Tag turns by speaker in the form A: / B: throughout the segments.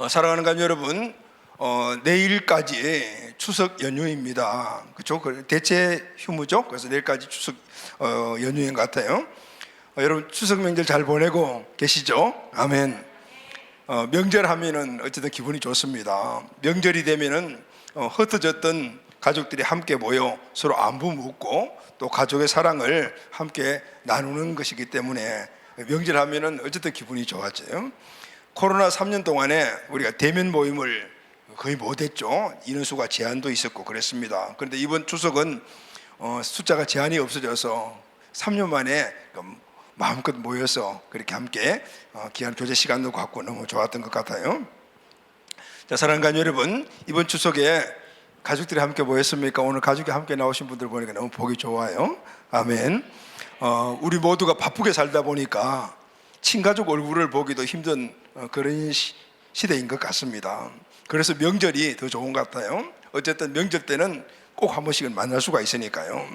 A: 사랑하는 가족 여러분, 내일까지 추석 연휴입니다. 그렇죠? 대체 휴무죠. 그래서 내일까지 추석 연휴인 것 같아요. 여러분 추석 명절 잘 보내고 계시죠? 아멘. 명절 하면은 어쨌든 기분이 좋습니다. 명절이 되면은 흩어졌던 가족들이 함께 모여 서로 안부 묻고 또 가족의 사랑을 함께 나누는 것이기 때문에 명절 하면은 어쨌든 기분이 좋아져요. 코로나 3년 동안에 우리가 대면 모임을 거의 못했죠. 인원수가 제한도 있었고 그랬습니다. 그런데 이번 추석은 숫자가 제한이 없어져서 3년 만에 마음껏 모여서 그렇게 함께 귀한 교제 시간도 갖고 너무 좋았던 것 같아요. 자, 사랑하는 가족 여러분, 이번 추석에 가족들이 함께 모였습니까? 오늘 가족이 함께 나오신 분들 보니까 너무 보기 좋아요. 아멘. 우리 모두가 바쁘게 살다 보니까 친가족 얼굴을 보기도 힘든 그런 시대인 것 같습니다. 그래서 명절이 더 좋은 것 같아요. 어쨌든 명절 때는 꼭 한 번씩은 만날 수가 있으니까요.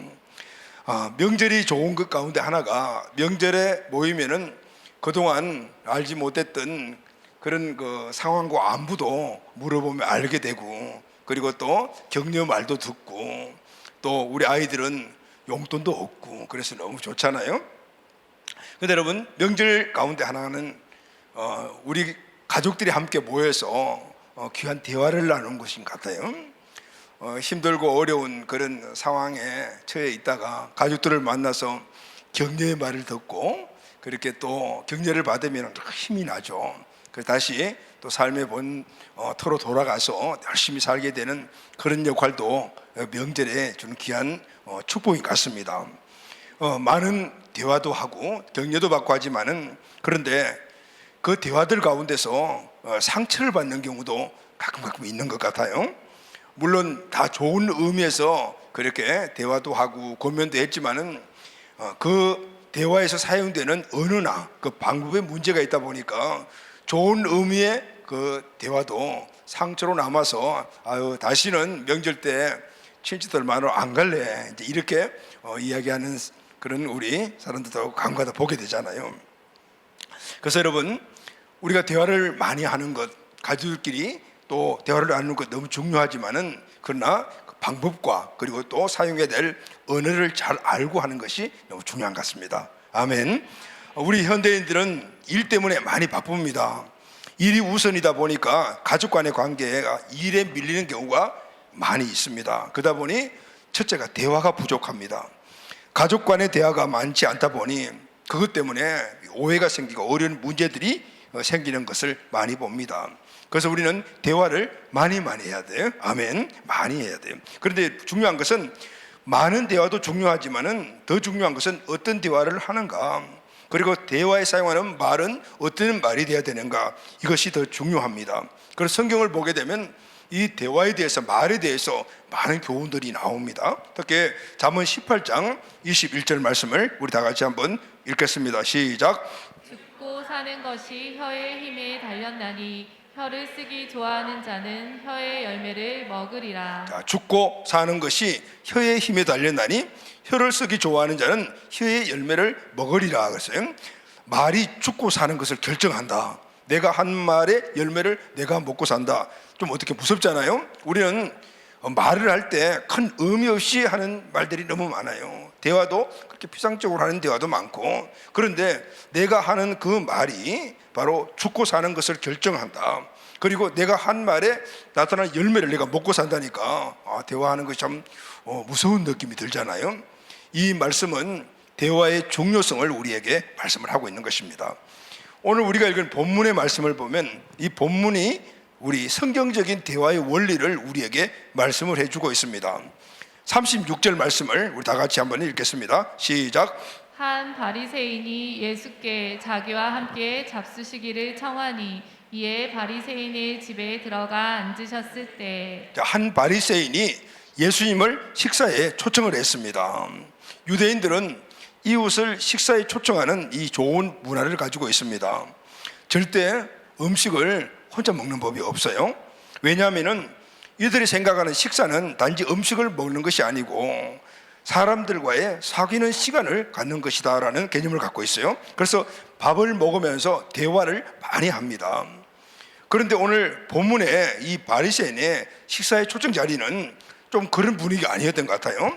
A: 명절이 좋은 것 가운데 하나가, 명절에 모이면은 그동안 알지 못했던 그런 그 상황과 안부도 물어보면 알게 되고, 그리고 또 격려 말도 듣고, 또 우리 아이들은 용돈도 얻고, 그래서 너무 좋잖아요. 근데 여러분, 명절 가운데 하나는 우리 가족들이 함께 모여서 귀한 대화를 나누는 것인 것 같아요. 힘들고 어려운 그런 상황에 처해 있다가 가족들을 만나서 격려의 말을 듣고, 그렇게 또 격려를 받으면 힘이 나죠. 그래서 다시 또 삶의 터로 돌아가서 열심히 살게 되는 그런 역할도 명절에 주는 귀한 축복인 것 같습니다. 많은 대화도 하고 격려도 받고 하지만은, 그런데 그 대화들 가운데서 상처를 받는 경우도 가끔 있는 것 같아요. 물론 다 좋은 의미에서 그렇게 대화도 하고 권면도 했지만은 그 대화에서 사용되는 언어나 그 방법에 문제가 있다 보니까 좋은 의미의 그 대화도 상처로 남아서 다시는 명절 때 친지들 만나러 안 갈래, 이제 이렇게 이야기하는 그런 우리 사람들도 간간히 보게 되잖아요. 그래서 여러분, 우리가 대화를 많이 하는 것, 가족들끼리 또 대화를 나누는 것 너무 중요하지만은, 그러나 그 방법과 그리고 또 사용해야 될 언어를 잘 알고 하는 것이 너무 중요한 것 같습니다. 아멘. 우리 현대인들은 일 때문에 많이 바쁩니다. 일이 우선이다 보니까 가족 간의 관계가 일에 밀리는 경우가 많이 있습니다. 그러다 보니 첫째가 대화가 부족합니다. 가족 간의 대화가 많지 않다 보니 그것 때문에 오해가 생기고 어려운 문제들이 생기는 것을 많이 봅니다. 그래서 우리는 대화를 많이 해야 돼요. 아멘. 많이 해야 돼요. 그런데 중요한 것은, 많은 대화도 중요하지만은 더 중요한 것은 어떤 대화를 하는가, 그리고 대화에 사용하는 말은 어떤 말이 되어야 되는가, 이것이 더 중요합니다. 그래서 성경을 보게 되면 이 대화에 대해서, 말에 대해서 많은 교훈들이 나옵니다. 특히 잠언 18장 21절 말씀을 우리 다 같이 한번 읽겠습니다. 시작.
B: 죽고 사는 것이 혀의 힘에 달렸나니 혀를 쓰기 좋아하는 자는 혀의 열매를 먹으리라.
A: 자, 죽고 사는 것이 혀의 힘에 달렸나니 혀를 쓰기 좋아하는 자는 혀의 열매를 먹으리라. 그랬어요. 말이 죽고 사는 것을 결정한다. 내가 한 말의 열매를 내가 먹고 산다. 좀 어떻게 무섭잖아요. 우리는 말을 할 때 큰 의미 없이 하는 말들이 너무 많아요. 대화도 그렇게 피상적으로 하는 대화도 많고, 그런데 내가 하는 그 말이 바로 죽고 사는 것을 결정한다. 그리고 내가 한 말에 나타난 열매를 내가 먹고 산다니까 대화하는 것이 참 무서운 느낌이 들잖아요. 이 말씀은 대화의 중요성을 우리에게 말씀을 하고 있는 것입니다. 오늘 우리가 읽은 본문의 말씀을 보면 이 본문이 우리 성경적인 대화의 원리를 우리에게 말씀을 해주고 있습니다. 36절 말씀을 우리 다 같이 한번 읽겠습니다. 시작.
B: 한 바리새인이 예수께 자기와 함께 잡수시기를 청하니 이에 바리새인의 집에 들어가 앉으셨을 때,
A: 한 바리새인이 예수님을 식사에 초청을 했습니다. 유대인들은 이웃을 식사에 초청하는 이 좋은 문화를 가지고 있습니다. 절대 음식을 혼자 먹는 법이 없어요. 왜냐하면 이들이 생각하는 식사는 단지 음식을 먹는 것이 아니고 사람들과의 사귀는 시간을 갖는 것이다 라는 개념을 갖고 있어요. 그래서 밥을 먹으면서 대화를 많이 합니다. 그런데 오늘 본문에 이 바리새인의 식사의 초청 자리는 좀 그런 분위기가 아니었던 것 같아요.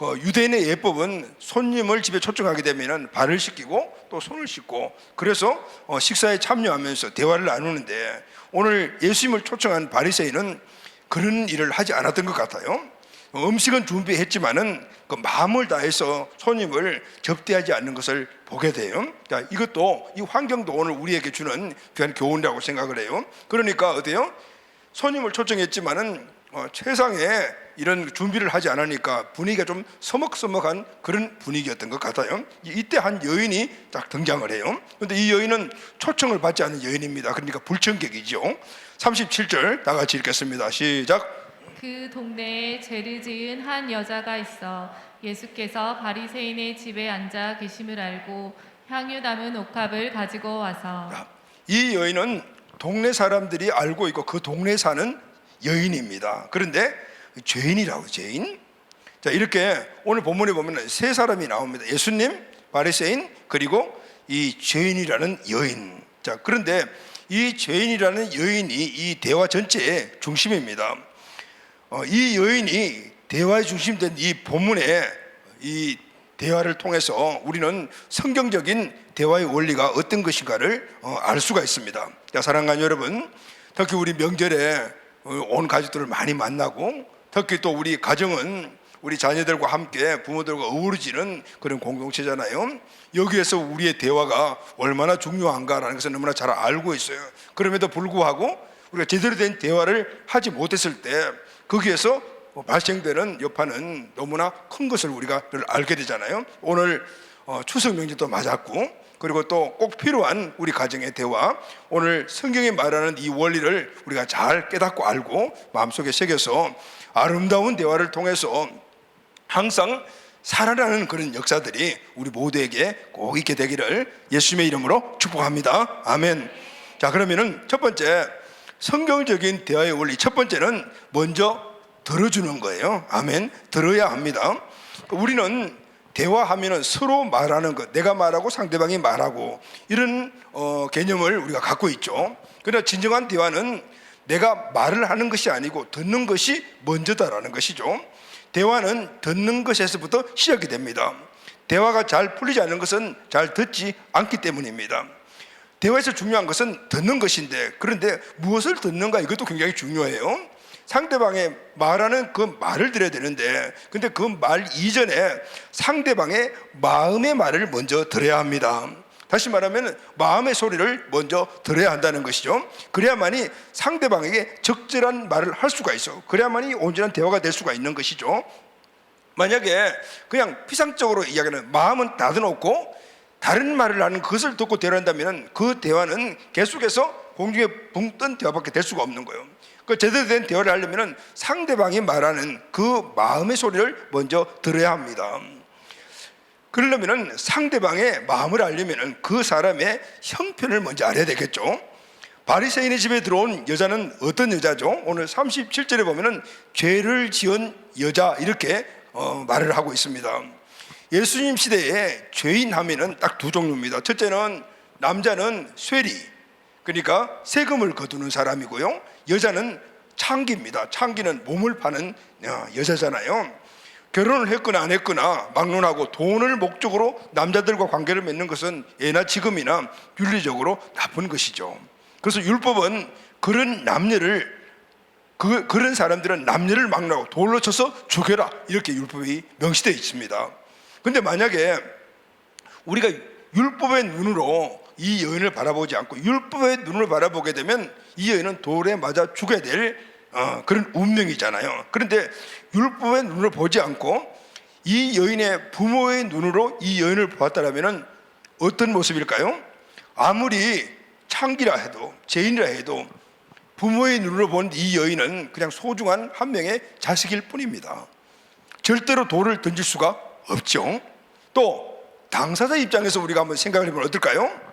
A: 유대인의 예법은 손님을 집에 초청하게 되면 발을 씻기고 또 손을 씻고, 그래서 식사에 참여하면서 대화를 나누는데, 오늘 예수님을 초청한 바리새인은 그런 일을 하지 않았던 것 같아요. 음식은 준비했지만은 그 마음을 다해서 손님을 접대하지 않는 것을 보게 돼요. 자, 이것도, 이 환경도 오늘 우리에게 주는 귀한 교훈이라고 생각을 해요. 그러니까 어때요? 손님을 초청했지만은 최상의 이런 준비를 하지 않으니까 분위기가 좀 서먹서먹한 그런 분위기였던 것 같아요. 이때 한 여인이 딱 등장을 해요. 그런데 이 여인은 초청을 받지 않은 여인입니다. 그러니까 불청객이죠. 37절 다 같이 읽겠습니다. 시작.
B: 그 동네에 죄를 지은 한 여자가 있어 예수께서 바리새인의 집에 앉아 계심을 알고 향유 담은 옥합을 가지고 와서.
A: 이 여인은 동네 사람들이 알고 있고 그 동네에 사는 여인입니다. 그런데 죄인이라고, 죄인. 자, 이렇게 오늘 본문에 보면 세 사람이 나옵니다. 예수님, 바리새인, 그리고 이 죄인이라는 여인. 자, 그런데 이 죄인이라는 여인이 이 대화 전체의 중심입니다. 이 여인이 대화의 중심된 이 본문에 이 대화를 통해서 우리는 성경적인 대화의 원리가 어떤 것인가를 알 수가 있습니다. 자, 사랑하는 여러분, 특히 우리 명절에 온 가족들을 많이 만나고, 특히 또 우리 가정은 우리 자녀들과 함께 부모들과 어우러지는 그런 공동체잖아요. 여기에서 우리의 대화가 얼마나 중요한가라는 것을 너무나 잘 알고 있어요. 그럼에도 불구하고 우리가 제대로 된 대화를 하지 못했을 때 거기에서 발생되는 여파는 너무나 큰 것을 우리가 알게 되잖아요. 오늘 추석 명절도 맞았고, 그리고 또 꼭 필요한 우리 가정의 대화, 오늘 성경이 말하는 이 원리를 우리가 잘 깨닫고 알고 마음속에 새겨서 아름다운 대화를 통해서 항상 살아나는 그런 역사들이 우리 모두에게 꼭 있게 되기를 예수님의 이름으로 축복합니다. 아멘. 자, 그러면은 첫 번째 성경적인 대화의 원리, 첫 번째는 먼저 들어주는 거예요. 아멘. 들어야 합니다. 우리는 대화하면은 서로 말하는 것, 내가 말하고 상대방이 말하고, 이런 개념을 우리가 갖고 있죠. 그러나 진정한 대화는 내가 말을 하는 것이 아니고 듣는 것이 먼저다라는 것이죠. 대화는 듣는 것에서부터 시작이 됩니다. 대화가 잘 풀리지 않는 것은 잘 듣지 않기 때문입니다. 대화에서 중요한 것은 듣는 것인데, 그런데 무엇을 듣는가, 이것도 굉장히 중요해요. 상대방의 말하는 그 말을 들어야 되는데, 근데 그 말 이전에 상대방의 마음의 말을 먼저 들어야 합니다. 다시 말하면 마음의 소리를 먼저 들어야 한다는 것이죠. 그래야만이 상대방에게 적절한 말을 할 수가 있어. 그래야만이 온전한 대화가 될 수가 있는 것이죠. 만약에 그냥 피상적으로 이야기하는, 마음은 닫아놓고 다른 말을 하는 것을 듣고 대화한다면 그 대화는 계속해서 공중에 붕 뜬 대화밖에 될 수가 없는 거예요. 그 제대로 된 대화를 하려면 상대방이 말하는 그 마음의 소리를 먼저 들어야 합니다. 그러려면 상대방의 마음을 알려면 그 사람의 형편을 먼저 알아야 되겠죠. 바리새인의 집에 들어온 여자는 어떤 여자죠? 오늘 37절에 보면은 죄를 지은 여자, 이렇게 말을 하고 있습니다. 예수님 시대에 죄인 하면은 딱 두 종류입니다. 첫째는 남자는 쇠리, 그러니까 세금을 거두는 사람이고요. 여자는 창기입니다. 창기는 몸을 파는 여자잖아요. 결혼을 했거나 안 했거나 막론하고 돈을 목적으로 남자들과 관계를 맺는 것은 예나 지금이나 윤리적으로 나쁜 것이죠. 그래서 율법은 그런 남녀를, 그런 사람들은 남녀를 막론하고 돌로 쳐서 죽여라, 이렇게 율법이 명시되어 있습니다. 근데 만약에 우리가 율법의 눈으로 이 여인을 바라보지 않고 율법의 눈을 바라보게 되면 이 여인은 돌에 맞아 죽어야 될 그런 운명이잖아요. 그런데 율법의 눈으로 보지 않고 이 여인의 부모의 눈으로 이 여인을 보았다면 어떤 모습일까요? 아무리 창기라 해도, 죄인이라 해도 부모의 눈으로 본 이 여인은 그냥 소중한 한 명의 자식일 뿐입니다. 절대로 돌을 던질 수가 없죠. 또 당사자 입장에서 우리가 한번 생각을 해보면 어떨까요?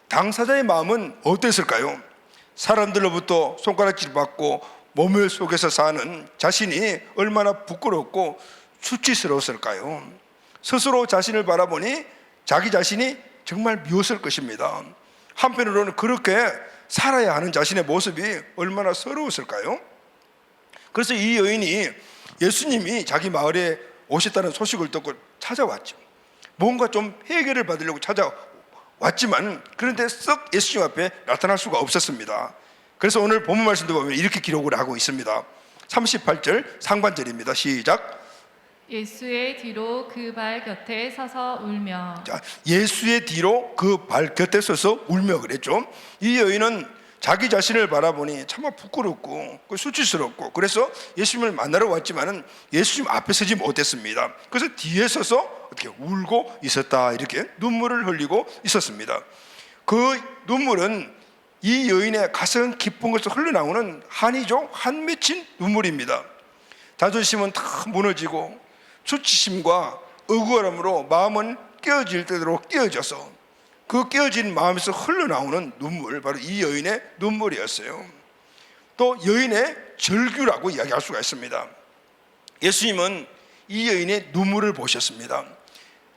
A: 당사자의 마음은 어땠을까요? 사람들로부터 손가락질 받고 모멸 속에서 사는 자신이 얼마나 부끄럽고 수치스러웠을까요? 스스로 자신을 바라보니 자기 자신이 정말 미웠을 것입니다. 한편으로는 그렇게 살아야 하는 자신의 모습이 얼마나 서러웠을까요? 그래서 이 여인이 예수님이 자기 마을에 오셨다는 소식을 듣고 찾아왔죠. 뭔가 좀 해결을 받으려고 찾아왔지만 그런데 썩 예수님 앞에 나타날 수가 없었습니다. 그래서 오늘 본문 말씀도 보면 이렇게 기록을 하고 있습니다. 38절 상반절입니다. 시작.
B: 예수의 뒤로 그 발 곁에 서서 울며.
A: 자, 예수의 뒤로 그 발 곁에 서서 울며 그랬죠. 이 여인은 자기 자신을 바라보니 참 부끄럽고 수치스럽고 그래서 예수님을 만나러 왔지만은 예수님 앞에 서지 못했습니다. 그래서 뒤에 서서 어떻게 울고 있었다, 이렇게 눈물을 흘리고 있었습니다. 그 눈물은 이 여인의 가슴 깊은 곳에서 흘러나오는 한이죠. 한 맺힌 눈물입니다. 자존심은 다 무너지고 수치심과 억울함으로 마음은 깨어질 때로 깨어져서 그 깨어진 마음에서 흘러나오는 눈물, 바로 이 여인의 눈물이었어요. 또 여인의 절규라고 이야기할 수가 있습니다. 예수님은 이 여인의 눈물을 보셨습니다.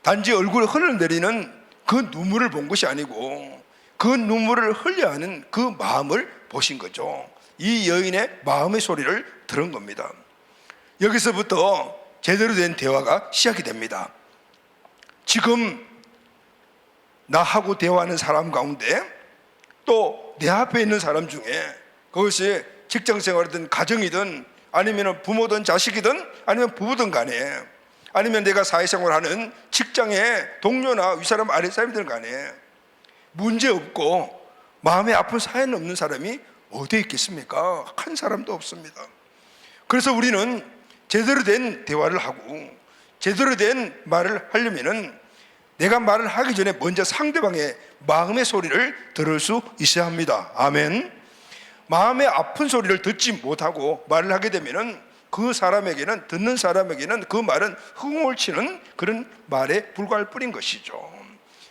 A: 단지 얼굴에 흘러내리는 그 눈물을 본 것이 아니고 그 눈물을 흘려야 하는 그 마음을 보신 거죠. 이 여인의 마음의 소리를 들은 겁니다. 여기서부터 제대로 된 대화가 시작이 됩니다. 지금 나하고 대화하는 사람 가운데 또 내 앞에 있는 사람 중에, 그것이 직장생활이든 가정이든 아니면 부모든 자식이든 아니면 부부든 간에, 아니면 내가 사회생활하는 직장의 동료나 윗사람 아랫사람이든 간에 문제없고 마음에 아픈 사연 없는 사람이 어디에 있겠습니까? 한 사람도 없습니다. 그래서 우리는 제대로 된 대화를 하고 제대로 된 말을 하려면은 내가 말을 하기 전에 먼저 상대방의 마음의 소리를 들을 수 있어야 합니다. 아멘. 마음의 아픈 소리를 듣지 못하고 말을 하게 되면은 그 사람에게는, 듣는 사람에게는 그 말은 흥얼치는 그런 말에 불과할 뿐인 것이죠.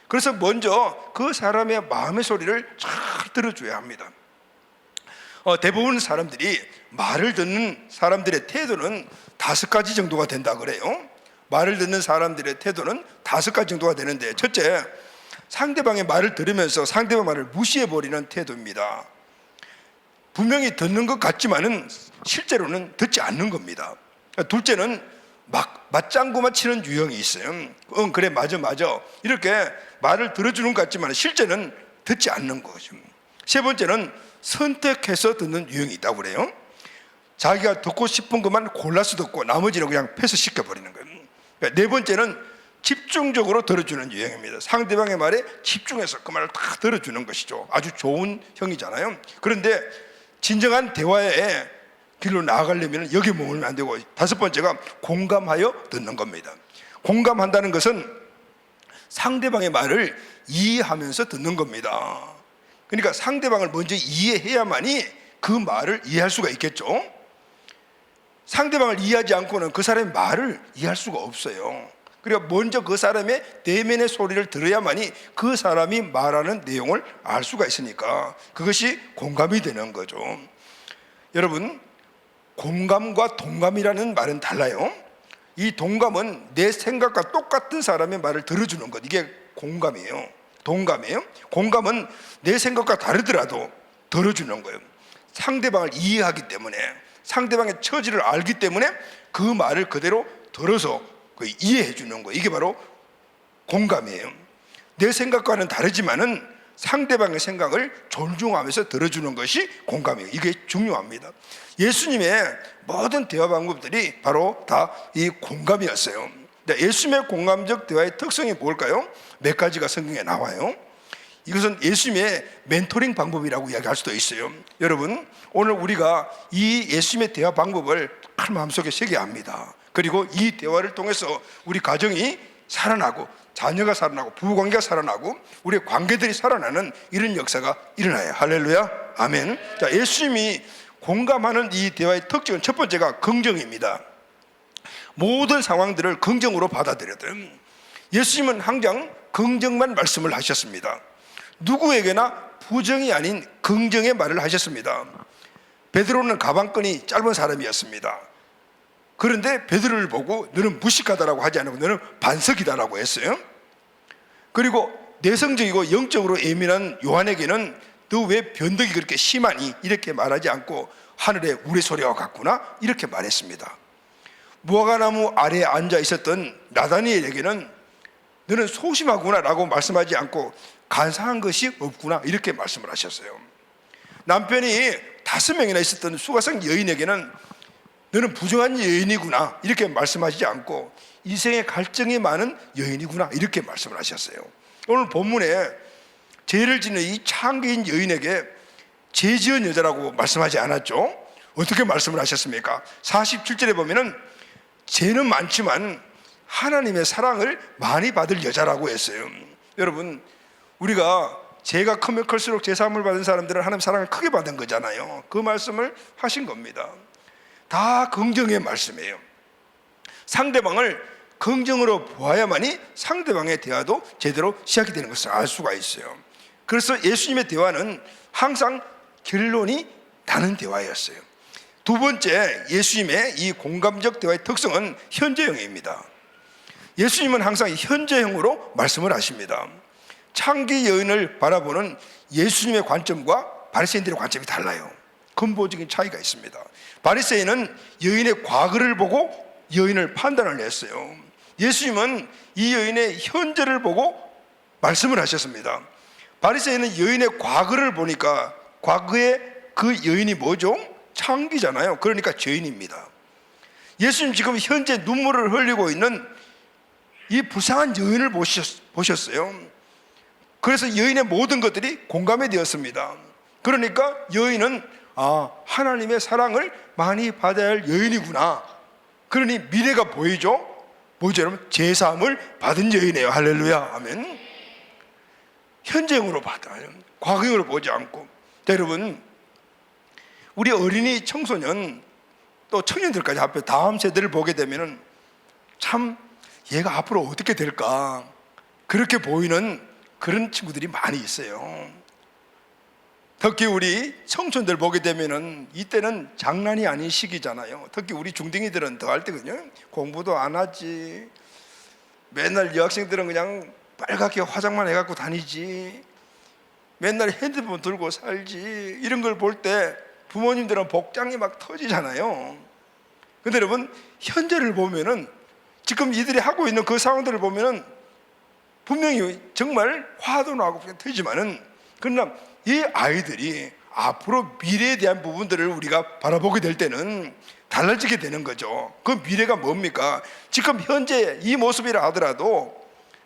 A: 그래서 먼저 그 사람의 마음의 소리를 잘 들어줘야 합니다. 대부분 사람들이 말을 듣는 사람들의 태도는 5가지 정도가 된다 그래요. 말을 듣는 사람들의 태도는 5가지 정도가 되는데, 첫째, 상대방의 말을 들으면서 상대방 말을 무시해버리는 태도입니다. 분명히 듣는 것 같지만은 실제로는 듣지 않는 겁니다. 둘째는 맞장구만 치는 유형이 있어요. 그래, 맞아 이렇게 말을 들어주는 것 같지만 실제는 듣지 않는 거죠. 세 번째는 선택해서 듣는 유형이 있다고 그래요. 자기가 듣고 싶은 것만 골라서 듣고 나머지는 그냥 패스시켜버리는 거예요. 네 번째는 집중적으로 들어주는 유형입니다. 상대방의 말에 집중해서 그 말을 다 들어주는 것이죠. 아주 좋은 형이잖아요. 그런데 진정한 대화의 길로 나아가려면 여기 머물면 안 되고, 5번째가 공감하여 듣는 겁니다. 공감한다는 것은 상대방의 말을 이해하면서 듣는 겁니다. 그러니까 상대방을 먼저 이해해야만이 그 말을 이해할 수가 있겠죠. 상대방을 이해하지 않고는 그 사람의 말을 이해할 수가 없어요. 그리고 먼저 그 사람의 내면의 소리를 들어야만이 그 사람이 말하는 내용을 알 수가 있으니까 그것이 공감이 되는 거죠. 여러분, 공감과 동감이라는 말은 달라요. 이 동감은 내 생각과 똑같은 사람의 말을 들어주는 것, 이게 공감이에요. 동감이에요. 공감은 내 생각과 다르더라도 들어주는 거예요. 상대방을 이해하기 때문에, 상대방의 처지를 알기 때문에 그 말을 그대로 들어서 이해해 주는 거예요. 이게 바로 공감이에요. 내 생각과는 다르지만은 상대방의 생각을 존중하면서 들어주는 것이 공감이에요. 이게 중요합니다. 예수님의 모든 대화 방법들이 바로 다 이 공감이었어요. 예수님의 공감적 대화의 특성이 뭘까요? 몇 가지가 성경에 나와요. 이것은 예수님의 멘토링 방법이라고 이야기할 수도 있어요. 여러분, 오늘 우리가 이 예수님의 대화 방법을 마음속에 새겨야 합니다. 그리고 이 대화를 통해서 우리 가정이 살아나고, 자녀가 살아나고, 부부관계가 살아나고, 우리의 관계들이 살아나는 이런 역사가 일어나요. 할렐루야, 아멘. 자, 예수님이 공감하는 이 대화의 특징은 첫 번째가 긍정입니다. 모든 상황들을 긍정으로 받아들였던, 예수님은 항상 긍정만 말씀을 하셨습니다. 누구에게나 부정이 아닌 긍정의 말을 하셨습니다. 베드로는 가방끈이 짧은 사람이었습니다. 그런데 베드로를 보고 너는 무식하다라고 하지 않고 너는 반석이다라고 했어요. 그리고 내성적이고 영적으로 예민한 요한에게는 너 왜 변덕이 그렇게 심하니? 이렇게 말하지 않고 하늘의 우레소리와 같구나 이렇게 말했습니다. 무화과나무 아래에 앉아 있었던 나다니엘에게는 너는 소심하구나 라고 말씀하지 않고 간사한 것이 없구나 이렇게 말씀을 하셨어요. 남편이 5명이나 있었던 수가성 여인에게는 너는 부정한 여인이구나 이렇게 말씀하시지 않고 인생의 갈증이 많은 여인이구나 이렇게 말씀을 하셨어요. 오늘 본문에 죄를 짓는 이 창기인 여인에게 죄 지은 여자라고 말씀하지 않았죠? 어떻게 말씀을 하셨습니까? 47절에 보면은 죄는 많지만 하나님의 사랑을 많이 받을 여자라고 했어요. 여러분, 우리가 죄가 크면 클수록 죄사함을 받은 사람들은 하나님 사랑을 크게 받은 거잖아요. 그 말씀을 하신 겁니다. 다 긍정의 말씀이에요. 상대방을 긍정으로 보아야만이 상대방의 대화도 제대로 시작이 되는 것을 알 수가 있어요. 그래서 예수님의 대화는 항상 결론이 나는 대화였어요. 두 번째, 예수님의 이 공감적 대화의 특성은 현재형입니다. 예수님은 항상 현재형으로 말씀을 하십니다. 창기 여인을 바라보는 예수님의 관점과 바리새인들의 관점이 달라요. 근본적인 차이가 있습니다. 바리새인은 여인의 과거를 보고 여인을 판단을 했어요. 예수님은 이 여인의 현재를 보고 말씀을 하셨습니다. 바리새인은 여인의 과거를 보니까 과거에 그 여인이 뭐죠? 창기잖아요. 그러니까 죄인입니다. 예수님 지금 현재 눈물을 흘리고 있는 이 불쌍한 여인을 보셨어요. 그래서 여인의 모든 것들이 공감이 되었습니다. 그러니까 여인은 하나님의 사랑을 많이 받아야 할 여인이구나. 그러니 미래가 보이죠? 뭐죠 여러분? 제사함을 받은 여인이에요. 할렐루야. 아멘. 현재형으로 받아요. 과거형으로 보지 않고. 자, 여러분, 우리 어린이, 청소년 또 청년들까지 합해 다음 세대를 보게 되면은 참 얘가 앞으로 어떻게 될까 그렇게 보이는 그런 친구들이 많이 있어요. 특히 우리 청춘들 보게 되면은 이때는 장난이 아닌 시기잖아요. 특히 우리 중딩이들은 더 할 때거든요. 공부도 안 하지, 맨날 여학생들은 그냥 빨갛게 화장만 해갖고 다니지, 맨날 핸드폰 들고 살지, 이런 걸 볼 때 부모님들은 복장이 막 터지잖아요. 근데 여러분, 현재를 보면은 지금 이들이 하고 있는 그 상황들을 보면은 분명히 정말 화도 나고 터지만은, 그러나 이 아이들이 앞으로 미래에 대한 부분들을 우리가 바라보게 될 때는 달라지게 되는 거죠. 그 미래가 뭡니까? 지금 현재 이 모습이라 하더라도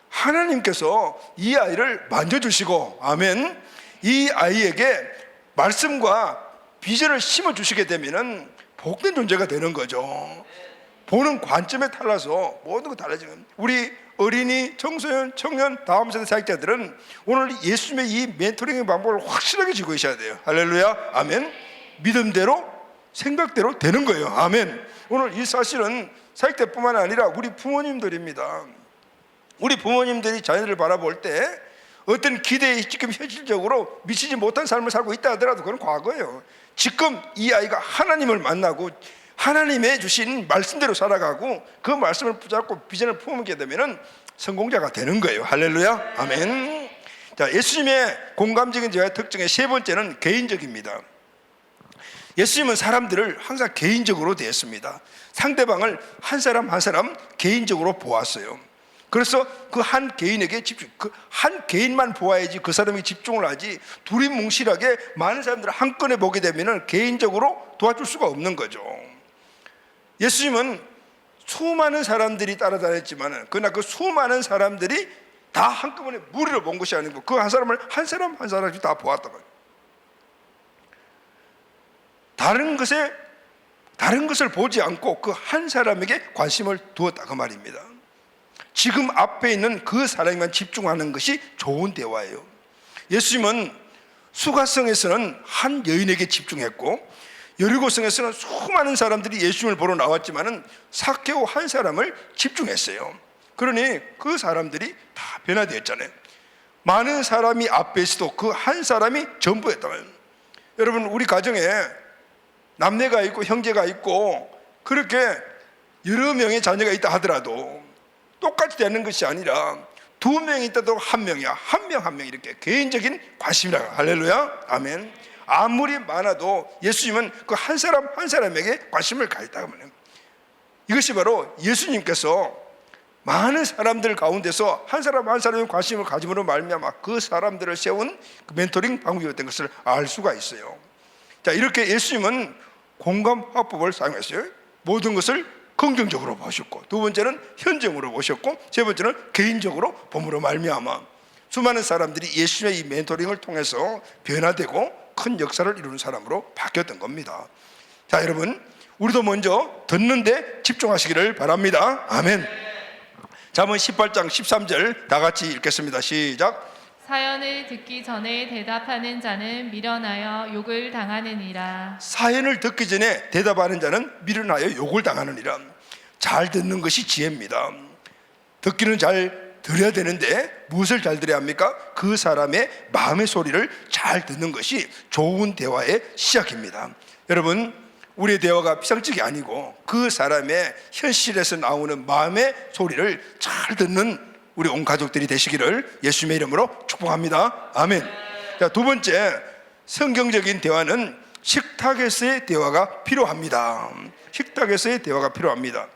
A: 하나님께서 이 아이를 만져주시고, 아멘, 이 아이에게 말씀과 비전을 심어주시게 되면은 복된 존재가 되는 거죠. 보는 관점에 달라서 모든 거 달라지는, 우리 어린이, 청소년, 청년, 다음 세대 사역자들은 오늘 예수님의 이 멘토링의 방법을 확실하게 쥐고 계셔야 돼요. 할렐루야, 아멘. 믿음대로, 생각대로 되는 거예요. 아멘. 오늘 이 사실은 사역자뿐만 아니라 우리 부모님들입니다. 우리 부모님들이 자녀들을 바라볼 때 어떤 기대에 지금 현실적으로 미치지 못한 삶을 살고 있다 하더라도 그건 과거예요. 지금 이 아이가 하나님을 만나고 하나님의 주신 말씀대로 살아가고 그 말씀을 붙잡고 비전을 품게 되면 성공자가 되는 거예요. 할렐루야, 아멘. 자, 예수님의 공감적인 대화의 특징의 세 번째는 개인적입니다. 예수님은 사람들을 항상 개인적으로 대했습니다. 상대방을 한 사람 한 사람 개인적으로 보았어요. 그래서 그 한 개인에게 집중, 그 한 개인만 보아야지 그 사람이 집중을 하지, 둘이 뭉실하게 많은 사람들을 한 건에 보게 되면 개인적으로 도와줄 수가 없는 거죠. 예수님은 수많은 사람들이 따라다녔지만 그러나 그 수많은 사람들이 다 한꺼번에 무리로 본 것이 아니고 그 한 사람을 한 사람 한 사람씩 다 보았단 말이에요. 다른 것을 보지 않고 그 한 사람에게 관심을 두었다 그 말입니다. 지금 앞에 있는 그 사람에만 집중하는 것이 좋은 대화예요. 예수님은 수가성에서는 한 여인에게 집중했고 여리고성에서는 수많은 사람들이 예수님을 보러 나왔지만은 삭개오 한 사람을 집중했어요. 그러니 그 사람들이 다 변화되었잖아요. 많은 사람이 앞에 있어도 그 한 사람이 전부였다면, 여러분, 우리 가정에 남매가 있고 형제가 있고 그렇게 여러 명의 자녀가 있다 하더라도 똑같이 되는 것이 아니라 두 명이 있다도 한 명이야. 한 명 한 명 이렇게 개인적인 관심이라. 할렐루야. 아멘. 아무리 많아도 예수님은 그 한 사람 한 사람에게 관심을 가졌다고 말해요. 이것이 바로 예수님께서 많은 사람들 가운데서 한 사람 한 사람의 관심을 가짐으로 말미암아 그 사람들을 세운 그 멘토링 방법이었던 것을 알 수가 있어요. 자, 이렇게 예수님은 공감 화법을 사용했어요. 모든 것을 긍정적으로 보셨고, 두 번째는 현정으로 보셨고, 세 번째는 개인적으로 봄으로 말미암아 수많은 사람들이 예수님의 이 멘토링을 통해서 변화되고 큰 역사를 이루는 사람으로 바뀌었던 겁니다. 자, 여러분, 우리도 먼저 듣는데 집중하시기를 바랍니다. 아멘. 잠언 18장 13절 다 같이 읽겠습니다. 시작.
B: 사연을 듣기 전에 대답하는 자는 미련하여 욕을 당하느니라.
A: 사연을 듣기 전에 대답하는 자는 미련하여 욕을 당하느니라. 잘 듣는 것이 지혜입니다. 듣기는 잘 들어야 되는데 무엇을 잘 들어야 합니까? 그 사람의 마음의 소리를 잘 듣는 것이 좋은 대화의 시작입니다. 여러분, 우리의 대화가 피상적이 아니고 그 사람의 현실에서 나오는 마음의 소리를 잘 듣는 우리 온 가족들이 되시기를 예수님의 이름으로 축복합니다. 아멘. 자, 두 번째, 성경적인 대화는 식탁에서의 대화가 필요합니다. 식탁에서의 대화가 필요합니다.